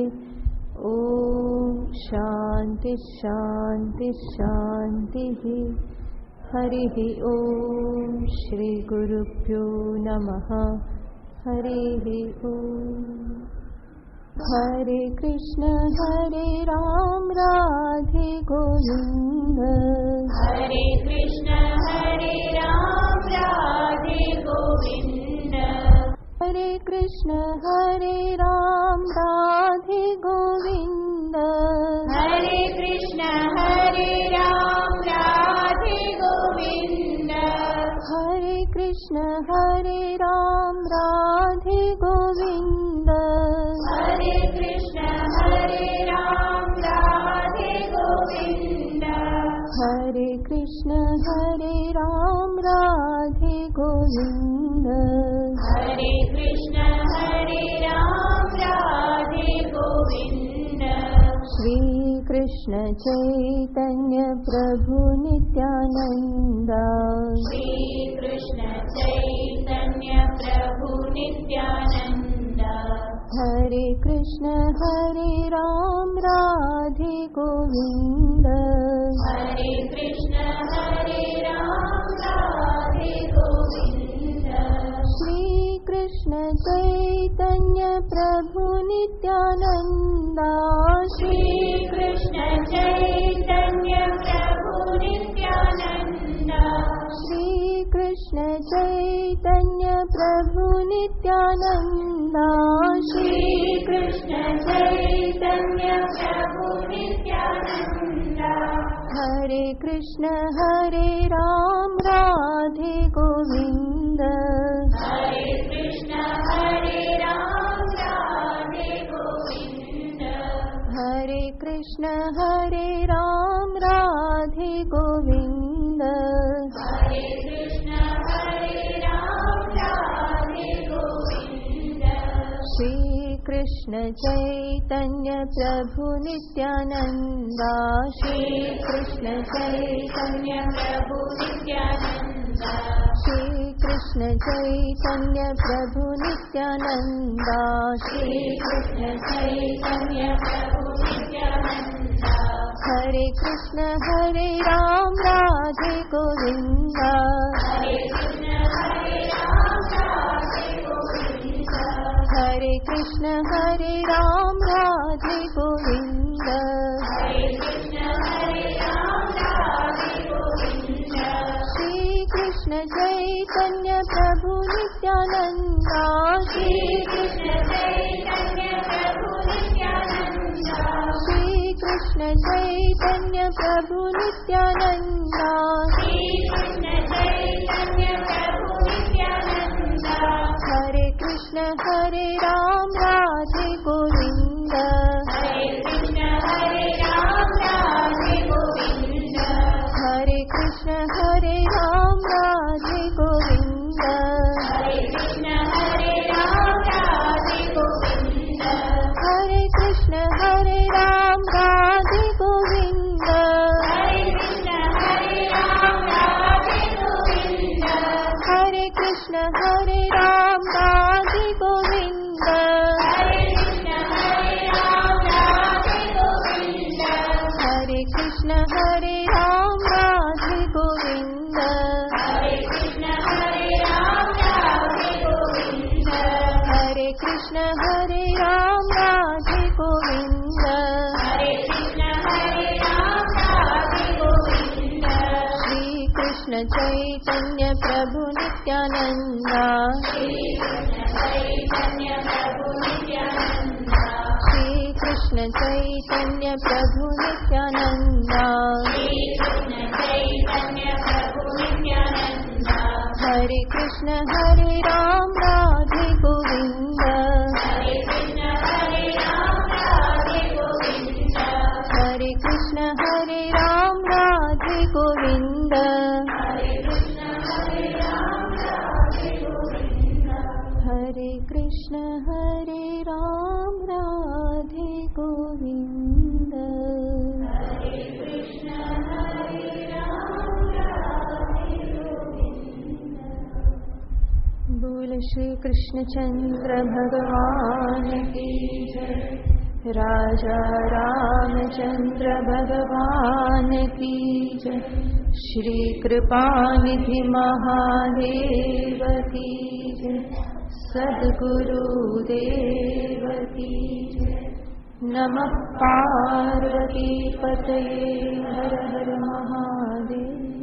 S2: ઓમ શાંતિ શાંતિ શાંતિ. હરિ ઓમ શ્રી ગુરુભ્યો નમઃ. હરિ ઓમ. હરે કૃષ્ણ હરે રામ રાધે ગોવિંદ.
S1: હરે કૃષ્ણ હરે રામ રાધે ગોવિંદ.
S2: હરે કૃષ્ણ હરે રામ રાધે ગોવિંદ.
S1: હરે કૃષ્ણ હરે રામ રાધે ગોવિંદ.
S2: હરે કૃષ્ણ હરે રામ રાધે ગોવિંદ.
S1: હરે કૃષ્ણ હરે રામ રાધે ગોવિંદ.
S2: હરે કૃષ્ણ હરે રામ રાધે ગોવિંદ.
S1: હરે કૃષ્ણ હરે રામ રાધે ગોવિંદ.
S2: શ્રી કૃષ્ણ ચૈતન્ય પ્રભુ નિત્યાનંદ.
S1: શ્રી કૃષ્ણ ચૈતન્ય પ્રભુ નિત્યાનંદ.
S2: હરે કૃષ્ણ હરે રામ રાધે ગોવિંદ.
S1: હરે કૃષ્ણ હરે રામ રાધે ગોવિંદ.
S2: શ્રી કૃષ્ણ ચૈતન્ય પ્રભુ નિત્યાનંદ.
S1: શ્રી કૃષ્ણ ચૈતન્ય પ્રભુ નિત્યાનંદ.
S2: શ્રી કૃષ્ણ ચૈતન્ય પ્રભુ નિત્યાનંદ.
S1: શ્રી કૃષ્ણ ચૈતન્ય પ્રભુ નિત્યાનંદ.
S2: હરે કૃષ્ણ હરે રામ રાધે ગોવિંદ.
S1: હરે કૃષ્ણ હરે રામ રાધે ગોવિંદ.
S2: હરે કૃષ્ણ હરે રામ રાધે ગોવિંદ.
S1: હરે કૃષ્ણ હરે રામ રાધે ગોવિંદ.
S2: શ્રી કૃષ્ણ ચૈતન્ય પ્રભુ નિત્યાનંદ. શ્રી કૃષ્ણ ચૈતન્ય
S1: પ્રભુ નિત્યાનંદ.
S2: શ્રી કૃષ્ણ ચૈતન્ય પ્રભુ નિત્યાનંદ.
S1: શ્રી કૃષ્ણ ચૈતન્ય પ્રભુ નિત્યાનંદ.
S2: હરે કૃષ્ણ હરે રામ રાધે ગોવિંદ.
S1: હરે કૃષ્ણ હરે રામ રાધે ગોવિંદ.
S2: હરે કૃષ્ણ હરે રામ રાધે ગોવિંદ.
S1: હરે કૃષ્ણ હરે રામ રાધે ગોવિંદ.
S2: શ્રી કૃષ્ણ ચૈતન્ય પ્રભુ નિત્યાનંદ.
S1: શ્રી કૃષ્ણ ચૈતન્ય પ્રભુ નિત્યાનંદ.
S2: શ્રી કૃષ્ણ ચૈતન્ય પ્રભુ નિત્યાનંદ.
S1: શ્રી કૃષ્ણ ચૈતન્ય પ્રભુ નિત્યાનંદ.
S2: હરે કૃષ્ણ હરે રામ રાધે ગોવિંદ.
S1: હરે કૃષ્ણ હરે રામ રાધે ગોવિંદ.
S2: હરે કૃષ્ણ હરે રામ રાધે ગોવિંદ.
S1: હરે કૃષ્ણ હરે રામ રાધે ગોવિંદ.
S2: હરે કૃષ્ણ હરે રામ રાધે ગોવિંદ.
S1: હરે કૃષ્ણ હરે રામ રાધે ગોવિંદ.
S2: હરે કૃષ્ણ હરે રામ રાધે ગોવિંદ.
S1: હરે કૃષ્ણ હરે રામ રાધે ગોવિંદ.
S2: હરે કૃષ્ણ હરે રામ રાધે ગોવિંદ.
S1: હરે કૃષ્ણ હરે રામ રાધે ગોવિંદ.
S2: હરે કૃષ્ણ હરે રામ રાધે ગોવિંદ.
S1: હરે કૃષ્ણ હરે રામ રાધે ગોવિંદ.
S2: શ્રી કૃષ્ણ ચૈતન્ય પ્રભુ નિત્યાનંદ.
S1: શ્રી કૃષ્ણ ચૈતન્ય પ્રભુ નિત્યાનંદ.
S2: चैतन्य प्रभु नित्यानंदा
S1: श्री कृष्ण चैतन्य प्रभु नित्यानंदा
S2: हरे कृष्ण हरे राम राधे गोविंद
S1: हरे कृष्ण हरे राम राधे गोविंद
S2: हरे कृष्ण हरे राम राधे गोविंद
S1: हरे कृष्ण हरे राम राधे गोविंद
S2: हरे कृष्ण हरे राम राधे गोविंद
S1: हरे कृष्ण हरे राम राधे गोविंद
S2: बोल श्री कृष्णचंद्र भगवान की जय राजा रामचंद्र भगवान की जय श्री कृपानिधि महादेव की जय सद्गुरुदेव की जय नमः पार्वती पतये हर हर महादेव।